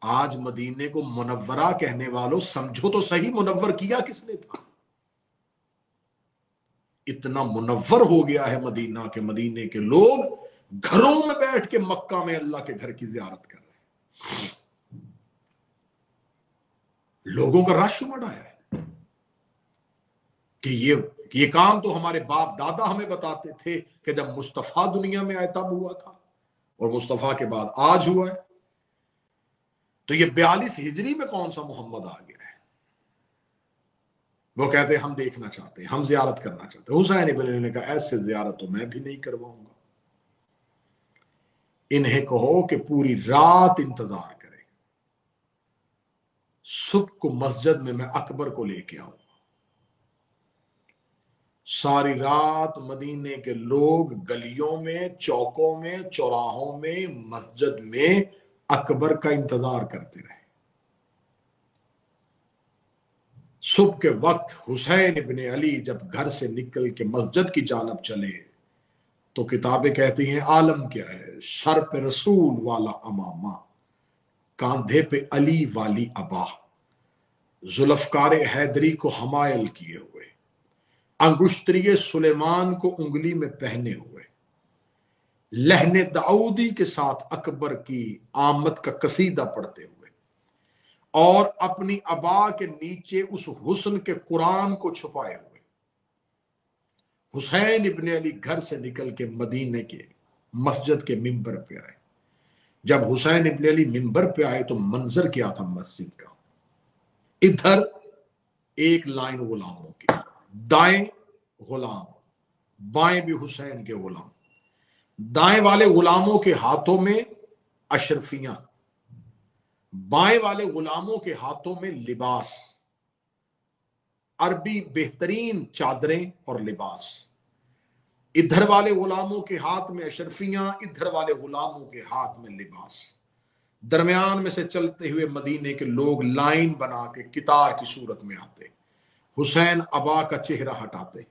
آج مدینے کو منورہ کہنے والوں سمجھو تو صحیح، منور کیا کس نے تھا؟ اتنا منور ہو گیا ہے مدینہ کہ مدینے کے لوگ گھروں میں بیٹھ کے مکہ میں اللہ کے گھر کی زیارت کر رہے ہیں۔ لوگوں کا رش بڑھ آیا ہے کہ یہ کام تو ہمارے باپ دادا ہمیں بتاتے تھے کہ جب مصطفیٰ دنیا میں آئے تب ہوا تھا، اور مصطفیٰ کے بعد آج ہوا ہے۔ تو یہ 42 ہجری میں کون سا محمد آ گیا ہے؟ وہ کہتے ہیں ہم دیکھنا چاہتے ہیں، ہم زیارت کرنا چاہتے ہیں۔ حسین ابن علی نے کہا ایسے زیارت تو میں بھی نہیں کرواؤں گا، انہیں کہو کہ پوری رات انتظار کریں، صبح کو مسجد میں اکبر کو لے کے آؤں۔ ساری رات مدینے کے لوگ گلیوں میں، چوکوں میں، چوراہوں میں، مسجد میں اکبر کا انتظار کرتے رہے۔ صبح کے وقت حسین ابن علی جب گھر سے نکل کے مسجد کی جانب چلے تو کتابیں کہتی ہیں عالم کیا ہے، سر پہ رسول والا امامہ، کاندھے پہ علی والی ابا، ذوالفقار حیدری کو حمائل کیے ہوئے، انگشتری سلیمان کو انگلی میں پہنے ہوئے، لہن داؤدی کے ساتھ اکبر کی آمد کا قصیدہ پڑھتے ہوئے، اور اپنی ابا کے نیچے اس حسن کے قرآن کو چھپائے ہوئے حسین ابن علی گھر سے نکل کے مدینے کے مسجد کے منبر پہ آئے۔ جب حسین ابن علی منبر پہ آئے تو منظر کیا تھا مسجد کا؟ ادھر ایک لائن غلاموں کی، دائیں غلام، بائیں بھی حسین کے غلام، دائیں والے غلاموں کے ہاتھوں میں اشرفیاں، بائیں والے غلاموں کے ہاتھوں میں لباس، عربی بہترین چادریں اور لباس، ادھر والے غلاموں کے ہاتھ میں اشرفیاں، ادھر والے غلاموں کے ہاتھ میں لباس، درمیان میں سے چلتے ہوئے مدینے کے لوگ لائن بنا کے قطار کی صورت میں آتے، حسین ابا کا چہرہ ہٹاتے،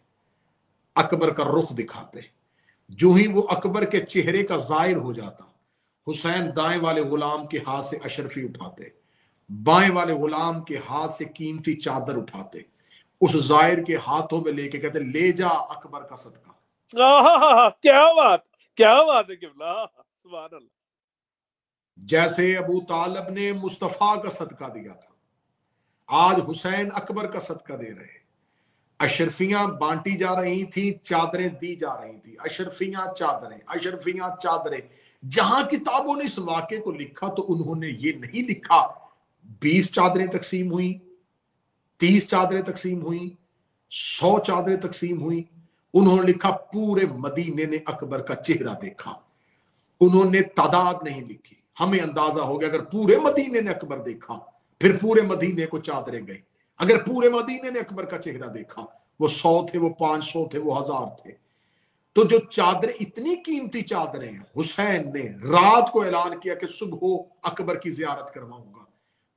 اکبر کا رخ دکھاتے، جو ہی وہ اکبر کے چہرے کا ظاہر ہو جاتا، حسین دائیں والے غلام کے ہاتھ سے اشرفی اٹھاتے، بائیں والے غلام کے ہاتھ سے قیمتی چادر اٹھاتے، اس ظاہر کے ہاتھوں میں لے کے کہتے لے جا اکبر کا صدقہ۔ کیا بات ہے قبلہ، سبحان اللہ۔ جیسے ابو طالب نے مصطفیٰ کا صدقہ دیا تھا، آج حسین اکبر کا صدقہ دے رہے، اشرفیاں بانٹی جا رہی تھی، چادریں دی جا رہی تھی، اشرفیاں چادریں، اشرفیاں چادریں۔ جہاں کتابوں نے اس واقعے کو لکھا تو انہوں نے یہ نہیں لکھا 20 چادریں تقسیم ہوئیں، 30 چادریں تقسیم ہوئیں، 100 چادریں تقسیم ہوئیں، انہوں نے لکھا پورے مدینے نے اکبر کا چہرہ دیکھا۔ انہوں نے تعداد نہیں لکھی، ہمیں اندازہ ہو گیا اگر پورے مدینے نے اکبر دیکھا پھر پورے مدینے کو چادریں گئی، اگر پورے مدینے نے اکبر کا چہرہ دیکھا، وہ 100 تھے، وہ 500 تھے، وہ 1000 تھے۔ تو جو چادریں، اتنی قیمتی چادریں، حسین نے رات کو اعلان کیا کہ صبح اکبر کی زیارت کرواؤں گا،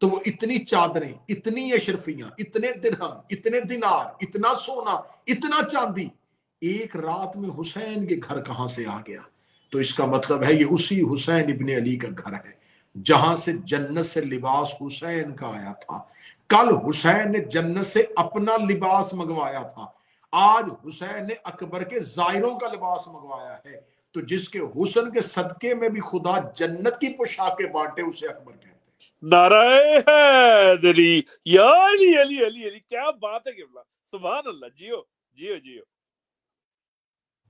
تو وہ اتنی چادریں، اتنی اشرفیاں، اتنے درہم، اتنے دینار، اتنا سونا، اتنا چاندی ایک رات میں حسین کے گھر کہاں سے آ گیا؟ تو اس کا مطلب ہے یہ اسی حسین ابن علی کا گھر ہے جہاں سے جنت سے لباس حسین کا آیا تھا۔ کل حسین نے جنت سے اپنا لباس منگوایا تھا، آج حسین نے اکبر کے زائروں کا لباس منگوایا ہے۔ تو جس کے حسن کے صدقے میں بھی خدا جنت کی پوشاکیں بانٹے اسے اکبر کہتے ہیں۔ نعرہ حیدری یا علی علی علی علی، کیا بات ہے قبلہ، سبحان اللہ۔ جیو جیو جیو۔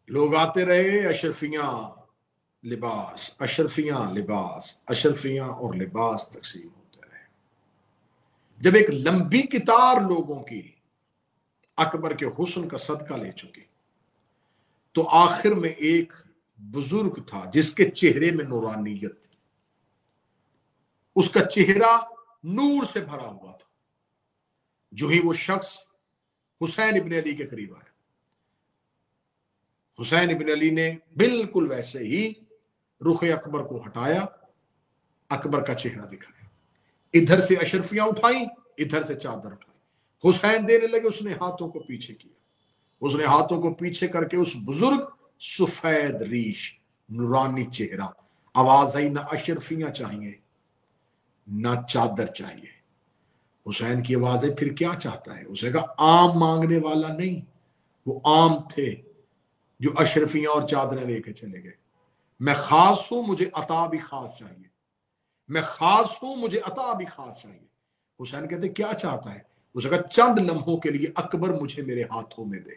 لوگ آتے رہے، اشرفیاں لباس، اشرفیاں لباس، اشرفیاں اور لباس تقسیم ہوتے رہے۔ جب ایک لمبی قطار لوگوں کی اکبر کے حسن کا صدقہ لے چکے تو آخر میں ایک بزرگ تھا جس کے چہرے میں نورانیت تھی، اس کا چہرہ نور سے بھرا ہوا تھا۔ جو ہی وہ شخص حسین ابن علی کے قریب آیا، حسین ابن علی نے بالکل ویسے ہی رخ اکبر کو ہٹایا، اکبر کا چہرہ دکھایا، ادھر سے اشرفیاں اٹھائیں، ادھر سے چادر اٹھائی، حسین دینے لگے، اس نے ہاتھوں کو پیچھے کیا، اس نے ہاتھوں کو پیچھے کر کے اس بزرگ سفید ریش، نورانی چہرہ، آواز آئی نہ اشرفیاں چاہیے نہ چادر چاہیے۔ حسین کی آواز ہے پھر کیا چاہتا ہے؟ اس نے کہا عام مانگنے والا نہیں، وہ عام تھے جو اشرفیاں اور چادریں لے کے چلے گئے، میں خاص ہوں، مجھے عطا بھی خاص چاہیے، میں خاص ہوں، مجھے عطا بھی خاص چاہیے۔ حسین کہتے کیا چاہتا ہے؟ اس نے کہا چند لمحوں کے لیے اکبر مجھے میرے ہاتھوں میں دے۔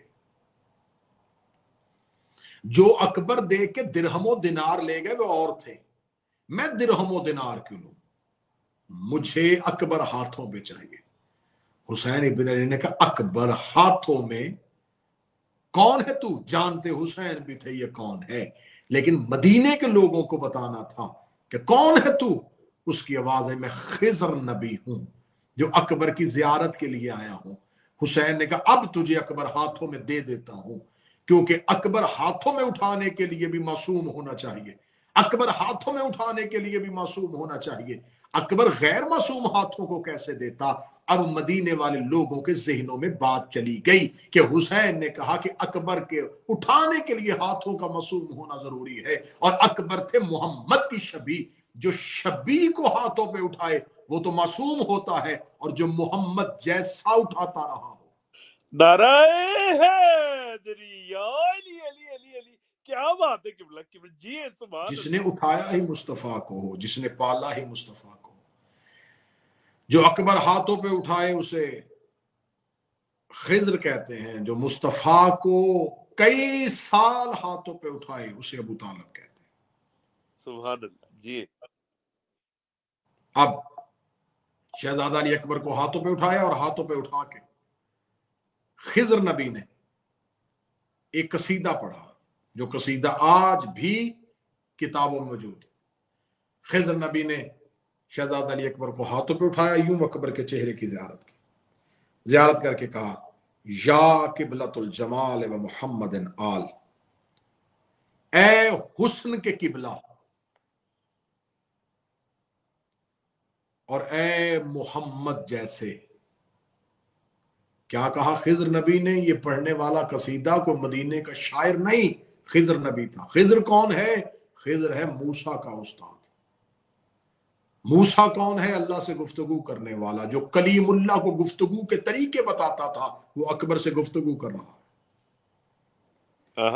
جو اکبر دے کے درہم و دینار لے گئے وہ اور تھے، میں درہم و دینار کیوں لوں؟ مجھے اکبر ہاتھوں میں چاہیے۔ حسین ابن علی نے کہا اکبر ہاتھوں میں؟ کون ہے تو؟ جانتے حسین بھی تھے یہ کون ہے، لیکن مدینے کے لوگوں کو بتانا تھا کہ کون ہے تو۔ اس کی آواز ہے میں خضر نبی ہوں جو اکبر کی زیارت کے لیے آیا ہوں۔ حسین نے کہا اب تجھے اکبر ہاتھوں میں دے دیتا ہوں، کیونکہ اکبر ہاتھوں میں اٹھانے کے لیے بھی معصوم ہونا چاہیے، اکبر ہاتھوں میں اٹھانے کے لیے بھی معصوم ہونا چاہیے۔ اکبر غیر معصوم ہاتھوں کو کیسے دیتا؟ اب مدینے والے لوگوں کے ذہنوں میں بات چلی گئی کہ حسین نے کہا کہ اکبر کے اٹھانے کے لیے ہاتھوں کا معصوم ہونا ضروری ہے، اور اکبر تھے محمد کی شبیہ، جو شبیہ کو ہاتھوں پہ اٹھائے وہ تو معصوم ہوتا ہے، اور جو محمد جیسا اٹھاتا رہا ہو۔ نعرہ حیدری یا علی علی علی علی، کیا بات ہے قبلہ قبلہ، جی سبحان جس اللہ۔ نے اٹھایا ہی مصطفیٰ کو ہو، جس نے پالا ہی مصطفیٰ کو، جو اکبر ہاتھوں پہ اٹھائے اسے خضر کہتے ہیں، جو مصطفیٰ کو کئی سال ہاتھوں پہ اٹھائے اسے ابو طالب کہتے ہیں۔ سبحان اللہ جی۔ اب شہزادہ علی اکبر کو ہاتھوں پہ اٹھایا، اور ہاتھوں پہ اٹھا کے خضر نبی نے ایک قصیدہ پڑھا، جو قصیدہ آج بھی کتابوں میں موجود ہے۔ خضر نبی نے شہزادہ علی اکبر کو ہاتھوں پہ اٹھایا، یوں اکبر کے چہرے کی زیارت کی، زیارت کر کے کہا یا قبلۃ الجمال و محمد آل، اے حسن کے قبلہ اور اے محمد جیسے. کیا کہا خضر نبی نے؟ یہ پڑھنے والا قصیدہ کو مدینے کا شاعر نہیں، خضر نبی تھا. خضر کون ہے؟ خضر ہے موسیٰ کا استاد. موسیٰ کون ہے؟ اللہ سے گفتگو کرنے والا، جو کلیم اللہ کو گفتگو کے طریقے بتاتا تھا، وہ اکبر سے گفتگو کر رہا ہے.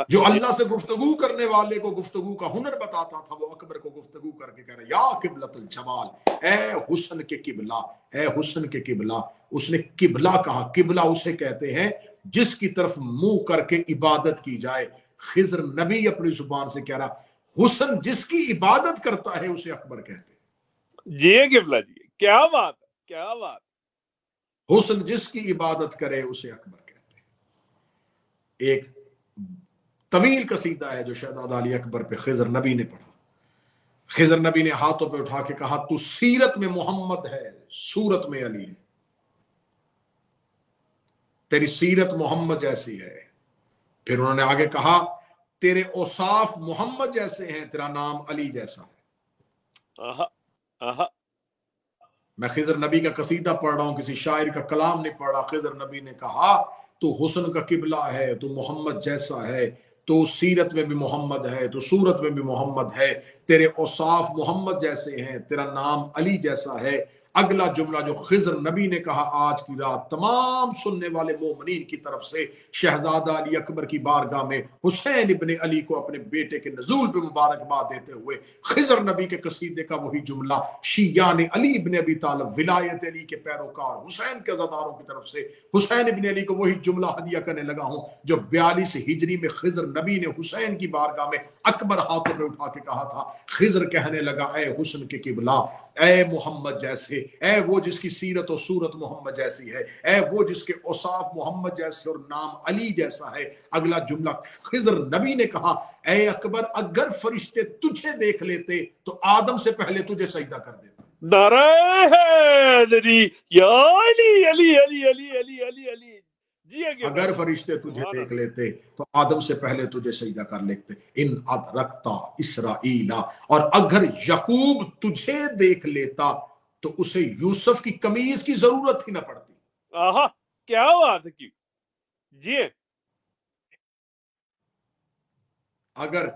جو اللہ سے گفتگو کرنے والے کو گفتگو کا ہنر بتاتا تھا، وہ اکبر کو گفتگو کر کے کہہ رہا یا قبلۃ الجمال، اے حسن کے قبلہ، اے حسن کے قبلہ. اس نے قبلہ کہا. قبلہ اسے کہتے ہیں جس کی طرف منہ کر کے عبادت کی جائے. خضر نبی اپنی زبان سے کہہ رہا حسن جس کی عبادت کرتا ہے اسے اکبر کہتے ہیں. جی قبلہ جی، کیا بات ہے، کیا بات. حسن جس کی عبادت کرے اسے اکبر کہتے ہیں. ایک طویل قصیدہ ہے جو شہزادہ علی اکبر پہ خضر نبی نے پڑھا. خضر نبی نے ہاتھوں پہ اٹھا کے کہا تو سیرت میں محمد ہے، صورت میں علی ہے. تیری سیرت محمد جیسی ہے. پھر انہوں نے آگے کہا تیرے اوصاف محمد جیسے ہیں، تیرا نام علی جیسا ہے. میں خضر نبی کا قصیدہ پڑھ رہا ہوں، کسی شاعر کا کلام نہیں پڑھ رہا. خضر نبی نے کہا تو حسن کا قبلہ ہے، تو محمد جیسا ہے، تو سیرت میں بھی محمد ہے، تو صورت میں بھی محمد ہے، تیرے اوصاف محمد جیسے ہیں، تیرا نام علی جیسا ہے. اگلا جملہ جو خضر نبی نے کہا آج کی رات تمام سننے والے مومنین کی طرف سے شہزادہ علی اکبر کی بارگاہ میں حسین ابن علی کو اپنے بیٹے کے نزول پہ مبارکباد دیتے ہوئے خضر نبی کے قصیدے کا وہی جملہ شیعان علی ابن ابی طالب ولایت علی کے پیروکار حسین کے عزاداروں کی طرف سے حسین ابن علی کو وہی جملہ ہدیہ کرنے لگا ہوں جو 42 ہجری میں خضر نبی نے حسین کی بارگاہ میں اکبر ہاتھوں میں اٹھا کے کہا تھا. خضر کہنے لگا اے حسن کے قبلہ، اے محمد جیسے، اے وہ جس کی سیرت و صورت محمد جیسی ہے، اے وہ جس کے اوصاف محمد جیسے اور نام علی جیسا ہے. اگلا جملہ خضر نبی نے کہا اے اکبر اگر فرشتے تجھے دیکھ لیتے تو آدم سے پہلے تجھے سجدہ کر دیتے. نعرہ حیدری یا علی علی علی علی علی علی علی. جی اگر فرشتے تجھے دیکھ لیتے تو آدم سے پہلے تجھے سجدہ کر لیتے. ان ادرکتا اسرائیل، اور اگر یعقوب تجھے دیکھ لیتا تو اسے یوسف کی قمیض کی ضرورت ہی نہ پڑتی. آہا کیا بات ہے. جی اگر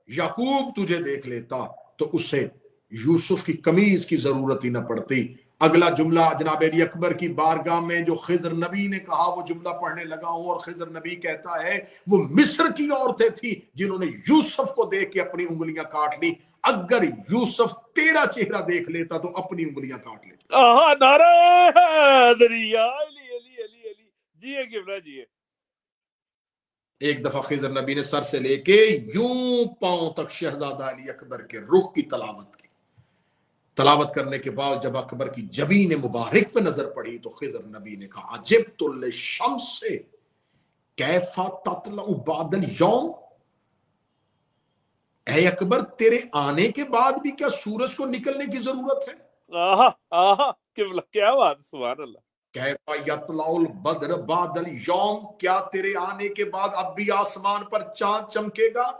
یعقوب تجھے دیکھ لیتا تو اسے یوسف کی قمیض کی ضرورت ہی نہ پڑتی. اگلا جملہ جناب علی اکبر کی بارگاہ میں جو خضر نبی نے کہا وہ جملہ پڑھنے لگا ہوں، اور خضر نبی کہتا ہے وہ مصر کی عورتیں تھیں جنہوں نے یوسف کو دیکھ کے اپنی انگلیاں کاٹ لی. اگر یوسف تیرا چہرہ دیکھ لیتا تو اپنی انگلیاں کاٹ لیتا. آہا نعرہ حیدری یا علی علی علی علی. جی قبلہ جی. ایک دفعہ خضر نبی نے سر سے لے کے یوں پاؤں تک شہزادہ علی اکبر کے رخ کی تلاوت کی. تلاوت کرنے کے بعد جب اکبر کی جبین مبارک پہ نظر پڑی تو خضر نبی نے کہا عجبت للشمس کیف تطلع بعد الیوم، اے اکبر تیرے آنے کے بعد بھی کیا سورج کو نکلنے کی ضرورت ہے؟ آہا آہا قبلہ کیا بات، سبحان اللہ. کیف یطلع البدر بعد الیوم، کیا تیرے آنے کے بعد اب بھی آسمان پر چاند چمکے گا؟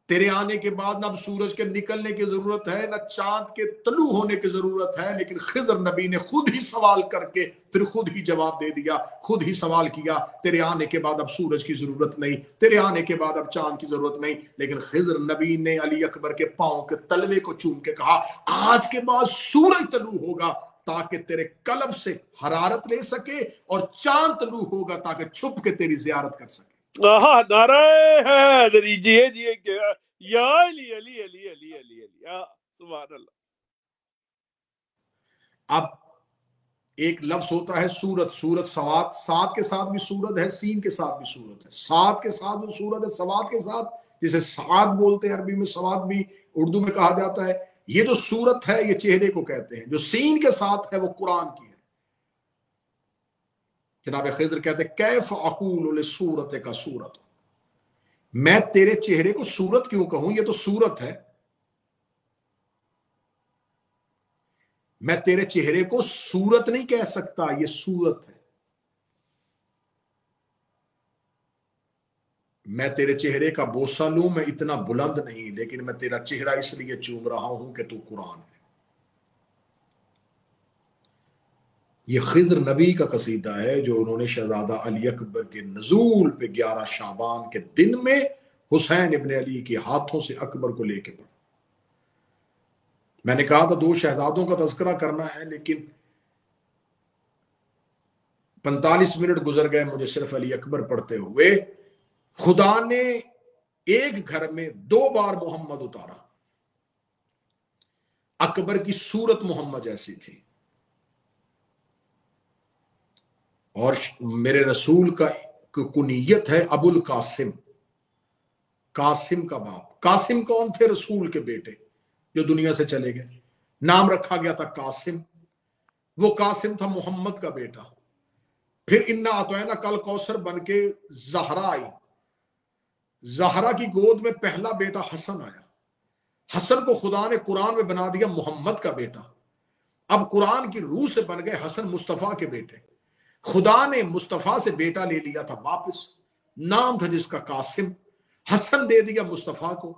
تیرے آنے کے بعد نہ اب سورج کے نکلنے کی ضرورت ہے نہ چاند کے طلوع ہونے کی ضرورت ہے. لیکن خضر نبی نے خود ہی سوال کر کے پھر خود ہی جواب دے دیا، خود ہی سوال کیا تیرے آنے کے بعد اب سورج کی ضرورت نہیں، تیرے آنے کے بعد اب چاند کی ضرورت نہیں. لیکن خضر نبی نے علی اکبر کے پاؤں کے تلوے کو چوم کے کہا آج کے بعد سورج طلوع ہوگا تاکہ تیرے قلب سے حرارت لے سکے، اور چاند طلوع ہوگا تاکہ چھپ کے تیری زیارت کر سکے. آہا نعرہ حیدری. جی جی یا علی علی علی علی علی علی. سبحان اللہ. اب ایک لفظ ہوتا ہے سورت، سورت سواد، سات کے ساتھ بھی سورت ہے، سین کے ساتھ بھی سورت ہے. سات کے ساتھ بھی سورت ہے، سواد کے ساتھ جسے سعاد بولتے ہیں عربی میں، سواد بھی اردو میں کہا جاتا ہے. یہ جو سورت ہے یہ چہرے کو کہتے ہیں، جو سین کے ساتھ ہے وہ قرآن کی ہے. جناب خضر کہتے ہیں کیف اقول لصورت کا سورت، میں تیرے چہرے کو سورت کیوں کہوں، یہ تو سورت ہے. میں تیرے چہرے کو سورت نہیں کہہ سکتا، یہ سورت ہے. میں تیرے چہرے کا بوسہ لوں، میں اتنا بلند نہیں، لیکن میں تیرا چہرہ اس لیے چوم رہا ہوں کہ تو قرآن ہے۔ یہ خضر نبی کا قصیدہ ہے جو انہوں نے شہزادہ علی اکبر کے نزول پہ 11 شعبان کے دن میں حسین ابن علی کے ہاتھوں سے اکبر کو لے کے پڑھا۔ میں نے کہا تھا 2 شہزادوں کا تذکرہ کرنا ہے، لیکن 45 منٹ گزر گئے مجھے صرف علی اکبر پڑھتے ہوئے۔ خدا نے ایک گھر میں 2 بار محمد اتارا۔ اکبر کی صورت محمد جیسی تھی، اور میرے رسول کا کنیت ہے ابو القاسم، قاسم کا باپ۔ قاسم کون تھے؟ رسول کے بیٹے جو دنیا سے چلے گئے، نام رکھا گیا تھا قاسم۔ وہ قاسم تھا محمد کا بیٹا۔ پھر انا اعطینا کل کوثر بن کے زہرا آئی۔ زہرا کی گود میں پہلا بیٹا حسن آیا۔ حسن کو خدا نے قرآن میں بنا دیا محمد کا بیٹا۔ اب قرآن کی روح سے بن گئے حسن مصطفیٰ کے بیٹے۔ خدا نے مصطفیٰ سے بیٹا لے لیا تھا واپس، نام تھا جس کا قاسم۔ حسن دے دیا مصطفیٰ کو۔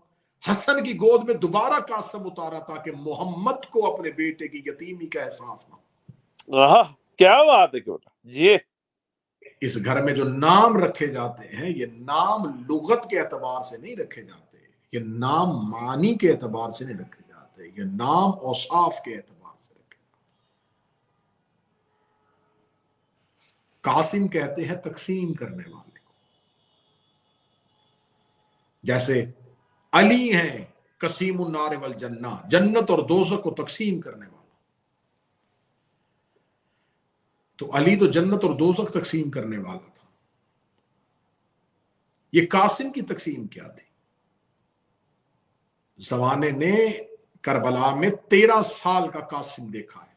حسن کی گود میں دوبارہ قاسم اتارا تاکہ محمد کو اپنے بیٹے کی یتیمی کا احساس نہ۔ کیا بات ہے جی۔ اس گھر میں جو نام رکھے جاتے ہیں، یہ نام لغت کے اعتبار سے نہیں رکھے جاتے، یہ نام معنی کے اعتبار سے نہیں رکھے جاتے، یہ نام اوصاف کے اعتبار سے رکھے جاتے۔ قاسم کہتے ہیں تقسیم کرنے والے کو، جیسے علی ہیں قسیم النار والجنہ، جنت اور دوزخ کو تقسیم کرنے والا۔ تو علی تو جنت اور دوزخ تقسیم کرنے والا تھا۔ یہ قاسم کی تقسیم کیا تھی؟ زمانے نے کربلا میں 13 سال کا قاسم دیکھا ہے۔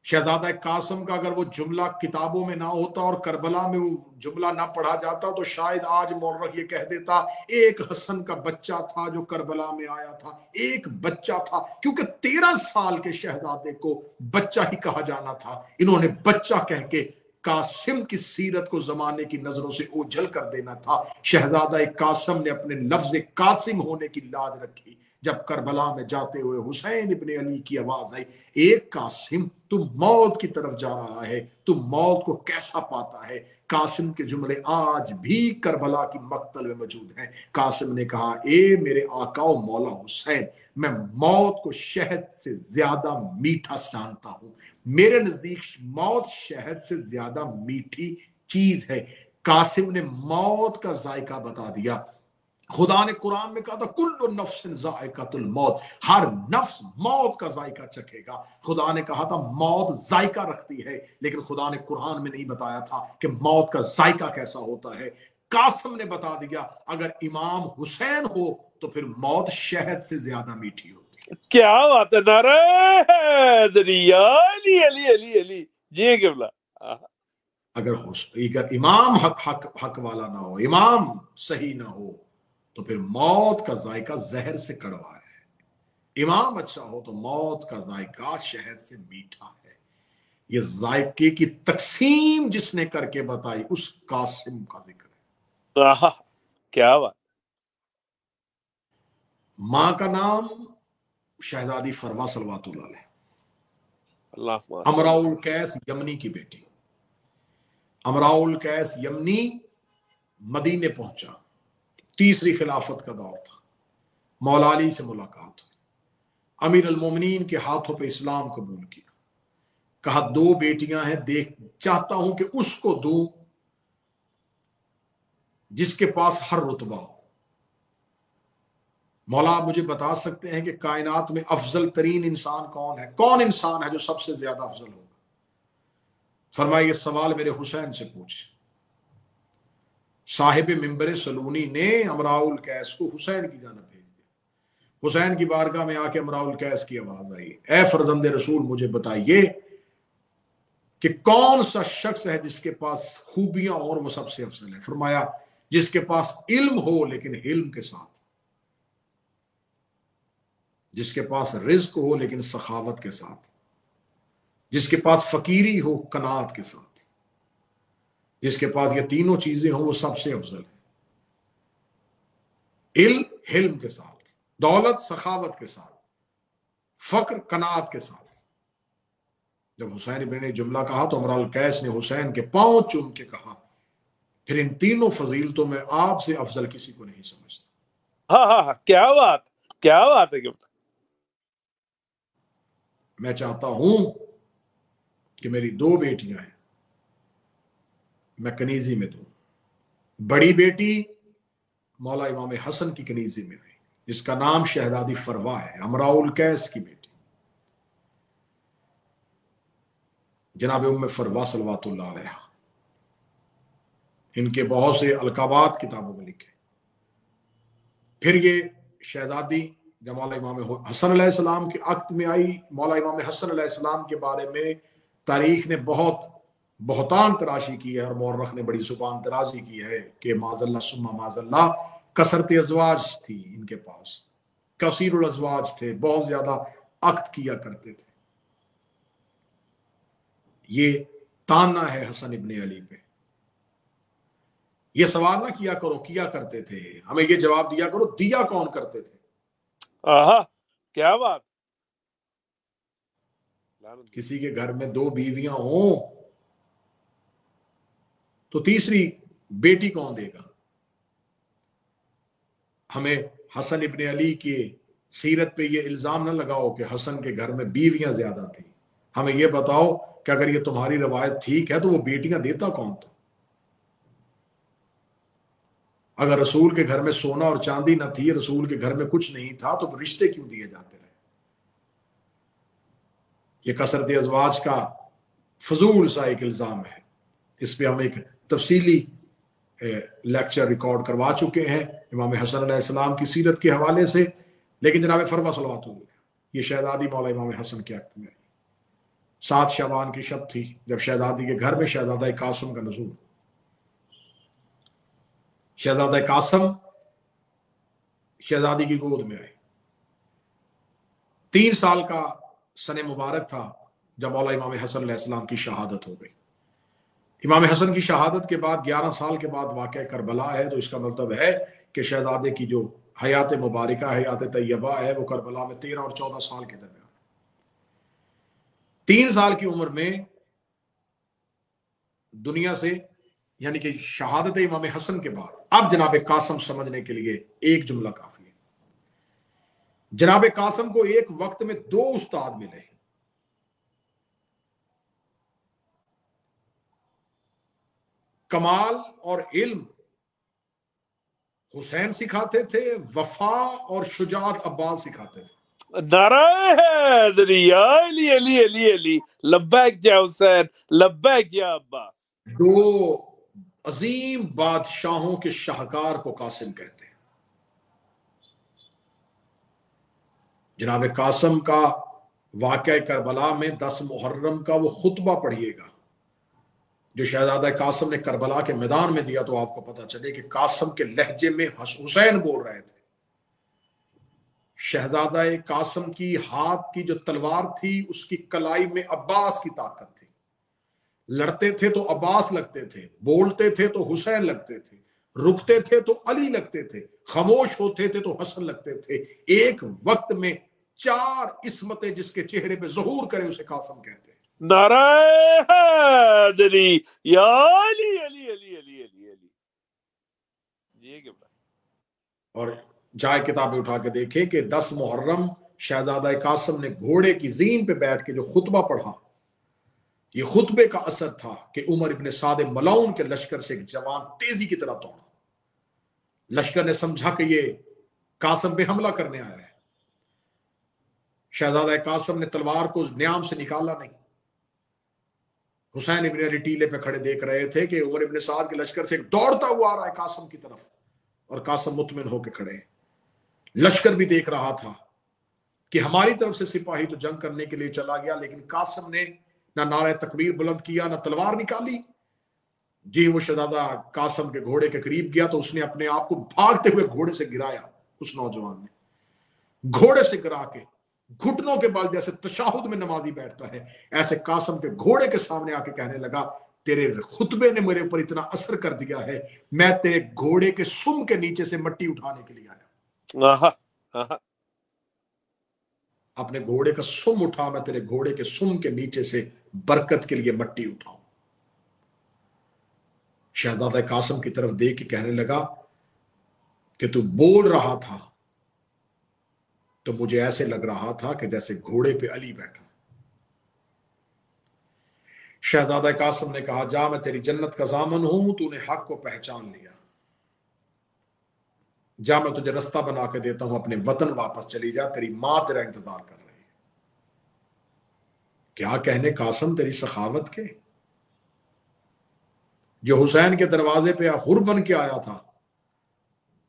شہزادہ قاسم کا اگر وہ جملہ کتابوں میں نہ ہوتا اور کربلا میں وہ جملہ نہ پڑھا جاتا تو شاید آج مورخ یہ کہہ دیتا ایک حسن کا بچہ تھا جو کربلا میں آیا تھا، ایک بچہ تھا، کیونکہ 13 سال کے شہزادے کو بچہ ہی کہا جانا تھا۔ انہوں نے بچہ کہہ کے قاسم کی سیرت کو زمانے کی نظروں سے اوجھل کر دینا تھا۔ شہزادہ قاسم نے اپنے لفظ قاسم ہونے کی لاج رکھی۔ جب کربلا میں جاتے ہوئے حسین ابن علی کی آواز آئی، ایک قاسم تو موت کی طرف جا رہا ہے، تو موت کو کیسا پاتا ہے؟ قاسم کے جملے آج بھی کربلا کی مقتل میں موجود ہیں۔ قاسم نے کہا، اے میرے آقا و مولا حسین، میں موت کو شہد سے زیادہ میٹھا جانتا ہوں۔ میرے نزدیک موت شہد سے زیادہ میٹھی چیز ہے۔ قاسم نے موت کا ذائقہ بتا دیا۔ خدا نے قرآن میں کہا تھا کل نفس ذائقۃ الموت، ہر نفس موت کا ذائقہ چکھے گا۔ خدا نے کہا تھا موت ذائقہ رکھتی ہے، لیکن خدا نے قرآن میں نہیں بتایا تھا کہ موت کا ذائقہ کیسا ہوتا ہے۔ قاسم نے بتا دیا اگر امام حسین ہو تو پھر موت شہد سے زیادہ میٹھی ہوتی ہے۔ کیا بات ہے، نعرہ حیدری، علی علی علی علی جی قبلہ۔ اگر امام حق والا نہ ہو، امام صحیح نہ ہو تو پھر موت کا ذائقہ زہر سے کڑوا ہے۔ امام اچھا ہو تو موت کا ذائقہ شہد سے میٹھا ہے۔ یہ ذائقے کی تقسیم جس نے کر کے بتائی اس قاسم کا ذکر ہے۔ کیا بات۔ ماں کا نام شہزادی فروا صلوات اللہ علیہ، امراء القیس یمنی کی بیٹی۔ امراء القیس یمنی مدینے پہنچا، 3 خلافت کا دور تھا، مولا علی سے ملاقات ہوئی، امیر المومنین کے ہاتھوں پہ اسلام قبول کیا۔ کہا 2 بیٹیاں ہیں، دیکھ چاہتا ہوں کہ اس کو دوں جس کے پاس ہر رتبہ ہو۔ مولا مجھے بتا سکتے ہیں کہ کائنات میں افضل ترین انسان کون ہے؟ کون انسان ہے جو سب سے زیادہ افضل ہوگا؟ فرمایا یہ سوال میرے حسین سے پوچھ۔ صاحب منبر سلونی نے امراء القیس کو حسین کی جانب بھیج دیا۔ حسین کی بارگاہ میں آ کے امراء القیس کی آواز آئی، اے فرزند رسول مجھے بتائیے کہ کون سا شخص ہے جس کے پاس خوبیاں اور وہ سب سے افضل ہے؟ فرمایا جس کے پاس علم ہو لیکن حلم کے ساتھ، جس کے پاس رزق ہو لیکن سخاوت کے ساتھ، جس کے پاس فقیری ہو قناعت کے ساتھ، جس کے پاس یہ تینوں چیزیں ہوں وہ سب سے افضل ہے. علم حلم کے ساتھ، دولت سخاوت کے ساتھ، فقر قناعت کے ساتھ. جب حسین ابن نے جملہ کہا تو امراء القیس نے حسین کے پاؤں چوم کے کہا پھر ان تینوں فضیلتوں میں آپ سے افضل کسی کو نہیں سمجھتا. ہاں کیا بات ہے. میں چاہتا ہوں کہ میری 2 بیٹیاں ہیں، میں کنیزی میں دوں. بڑی بیٹی مولا امام حسن کی کنیزی میں آئی جس کا نام شہزادی فروا ہے، امراء القیس کی بیٹی جناب ام فروا صلوات اللہ علیہا. ان کے بہت سے القابات کتابوں میں لکھے. پھر یہ شہزادی جب مولا امام حسن علیہ السلام کے عقد میں آئی، مولا امام حسن علیہ السلام کے بارے میں تاریخ نے بہت بہتان تراشی کی ہے اور مورخ نے بڑی زبان درازی کی ہے کہ معاذ اللہ ثم معاذ اللہ کثرت ازواج تھی ان کے پاس، کثیر الازواج تھے، بہت زیادہ عقد کیا کرتے تھے. یہ تانا ہے حسن ابن علی پہ. یہ سوال نہ کیا کرو کیا کرتے تھے، ہمیں یہ جواب دیا کرو دیا کون کرتے تھے. کیا بات. کسی کے گھر میں 2 بیویاں ہوں تو تیسری بیٹی کون دے گا. ہمیں حسن ابن علی کی سیرت پہ یہ الزام نہ لگاؤ کہ حسن کے گھر میں بیویاں زیادہ تھیں. ہمیں یہ بتاؤ کہ اگر یہ تمہاری روایت ٹھیک ہے تو وہ بیٹیاں دیتا کون تھا. اگر رسول کے گھر میں سونا اور چاندی نہ تھی، رسول کے گھر میں کچھ نہیں تھا، تو رشتے کیوں دیے جاتے رہے. یہ کثرت ازواج کا فضول سا ایک الزام ہے. اس پہ ہم ایک تفصیلی لیکچر ریکارڈ کروا چکے ہیں امام حسن علیہ السلام کی سیرت کے حوالے سے. لیکن جناب فروا صلوات اللہ یہ شہزادی مولا امام حسن کے عقد میں آئی. 7 شعبان کی شب تھی جب شہزادی کے گھر میں شہزادہ قاسم کا نزول. شہزادہ قاسم شہزادی کی گود میں آئے. 3 سال کا سن مبارک تھا جب مولا امام حسن علیہ السلام کی شہادت ہو گئی. امام حسن کی شہادت کے بعد 11 سال کے بعد واقعہ کربلا ہے، تو اس کا مطلب ہے کہ شہزادے کی جو حیات مبارکہ حیات طیبہ ہے وہ کربلا میں 13 اور 14 سال کے درمیان. 3 سال کی عمر میں دنیا سے، یعنی کہ شہادت امام حسن کے بعد اب جناب قاسم سمجھنے کے لیے ایک جملہ کافی ہے. جناب قاسم کو ایک وقت میں 2 استاد ملے. کمال اور علم حسین سکھاتے تھے، وفا اور شجاعت عباس سکھاتے تھے. نعرہ حیدری یا علی علی علی علی لبیک یا حسین لبیک یا عباس. 2 عظیم بادشاہوں کے شاہکار کو قاسم کہتے ہیں. جناب قاسم کا واقعہ کربلا میں 10 محرم کا وہ خطبہ پڑھیے گا جو شہزادہ قاسم نے کربلا کے میدان میں دیا، تو آپ کو پتہ چلے کہ قاسم کے لہجے میں حسین بول رہے تھے. شہزادہ قاسم کی ہاتھ کی جو تلوار تھی اس کی کلائی میں عباس کی طاقت تھی. لڑتے تھے تو عباس لگتے تھے، بولتے تھے تو حسین لگتے تھے، رکتے تھے تو علی لگتے تھے، خاموش ہوتے تھے تو حسن لگتے تھے. ایک وقت میں 4 عصمتیں جس کے چہرے پہ ظہور کریں اسے قاسم کہتے ہیں. نعرہ حیدری یا علی علی علی علی علی علی. یہ کیا بات. اور جائے کتابیں اٹھا کے دیکھیں کہ 10 محرم شہزادہ قاسم نے گھوڑے کی زین پہ بیٹھ کے جو خطبہ پڑھا، یہ خطبے کا اثر تھا کہ عمر ابن سعد ملعون کے لشکر سے ایک جوان تیزی کی طرح دوڑا. لشکر نے سمجھا کہ یہ قاسم پہ حملہ کرنے آیا ہے. شہزادہ قاسم نے تلوار کو نیام سے نکالا نہیں. حسین ابن علی ٹیلے پہ کھڑے دیکھ رہے تھے کہ عمر ابن سعد کے لشکر سے ایک دوڑتا ہوا آ رہا ہے قاسم کی طرف، اور قاسم مطمئن ہو کے کھڑے. لشکر بھی دیکھ رہا تھا کہ ہماری طرف سے سپاہی تو جنگ کرنے کے لیے چلا گیا، لیکن قاسم نے نہ نعرہ تکبیر بلند کیا نہ تلوار نکالی. جی وہ شہزادہ قاسم کے گھوڑے کے قریب گیا تو اس نے اپنے آپ کو بھاگتے ہوئے گھوڑے سے گرایا. اس نوجوان نے گھوڑے سے گرا کے گھٹنوں کے بل جیسے تشہد میں نمازی بیٹھتا ہے ایسے قاسم کے گھوڑے کے سامنے آ کے کہنے لگا تیرے خطبے نے میرے اوپر اتنا اثر کر دیا ہے، میں تیرے گھوڑے کے سم کے نیچے سے مٹی اٹھانے کے لیے آیا۔ اپنے گھوڑے کا سم اٹھا، میں تیرے گھوڑے کے سم کے نیچے سے برکت کے لیے مٹی اٹھاؤں۔ شہزادہ قاسم کی طرف دیکھ کے کہنے لگا کہ تو بول رہا تھا تو مجھے ایسے لگ رہا تھا کہ جیسے گھوڑے پہ علی بیٹھا۔ شہزادہ قاسم نے کہا جا، میں تیری جنت کا ضامن ہوں، تو نے حق کو پہچان لیا، جا میں تجھے رستہ بنا کے دیتا ہوں، اپنے وطن واپس چلی جا، تیری ماں تیرا انتظار کر رہی ہے۔ کیا کہنے قاسم تیری سخاوت کے، جو حسین کے دروازے پہ حر بن کے آیا تھا،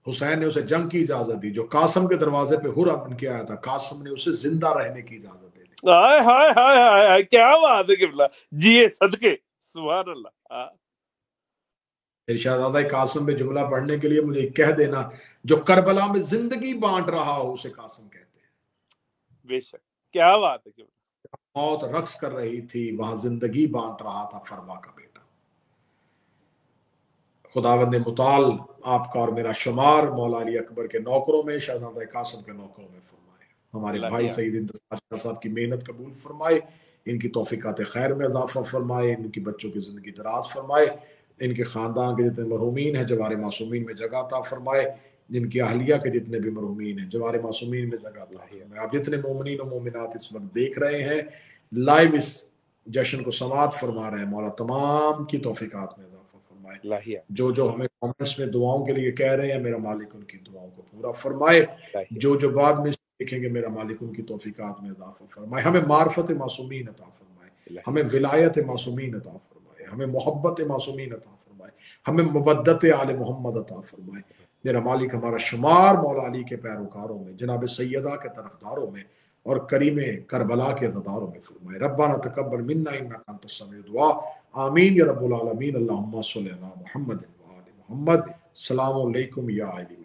حسین نے اسے جنگ کی اجازت دی، جو قاسم کے دروازے پہ حر بن کے آیا تھا، قاسم نے اسے زندہ رہنے کی اجازت دے دی۔ ہائے ہائے ہائے ہائے، کیا بات ہے قبلہ، جیے صدقے، سبحان اللہ۔ پھر شہزادہ قاسم پہ جملہ پڑھنے کے لیے مجھے کہہ دینا، جو کربلا میں زندگی بانٹ رہا ہو اسے قاسم کہتے ہیں۔ بے شک، کیا بات ہے قبلہ۔ موت رقص کر رہی تھی، وہاں زندگی بانٹ رہا تھا فروا کا بیٹا۔ خداوند متعال آپ کا اور میرا شمار مولا علی اکبر کے نوکروں میں، شہزادہ قاسم کے نوکروں میں فرمائے۔ ہمارے بھائی سعید انتصار شاہ صاحب کی محنت قبول فرمائے، ان کی توفیقات خیر میں اضافہ فرمائے، ان کی بچوں کی زندگی دراز فرمائے، ان کے خاندان کے جتنے مرحومین ہیں جوار معصومین میں جگہ عطا فرمائے، جن کی اہلیہ کے جتنے بھی مرحومین ہیں جوار معصومین میں جگہ عطا فرمائے۔ آپ جتنے مومنین و مومنات اس وقت دیکھ رہے ہیں لائیو اس جشن کو سماعت فرما رہے ہیں، مولا تمام کی توفیقات میں اضافہ فرمائے۔ جو ہمیں کامنٹس میں دعاؤں کے لیے کہہ رہے ہیں، میرا مالک ان کی دعاؤں کو پورا فرمائے، جو بعد میں دیکھیں گے میرا مالک ان کی توفیقات میں اضافہ فرمائے۔ ہمیں معرفت معصومین عطا فرمائے، ہمیں ولایت معصومین عطا فرمائے، ہمیں محبت معصومین عطا فرمائے، ہمیں مودت آل محمد عطا فرمائے۔ میرا مالک ہمارا شمار مولا علی کے پیروکاروں میں، جناب سیدہ کے طرفداروں میں اور کریم کربلا کے عزاداروں میں فرمائے۔ ربنا تقبل منا انک انت السمیع الدعاء، آمین یا رب العالمین۔ اللہم صلی علی محمد و آل محمد۔ السلام علیکم یا علی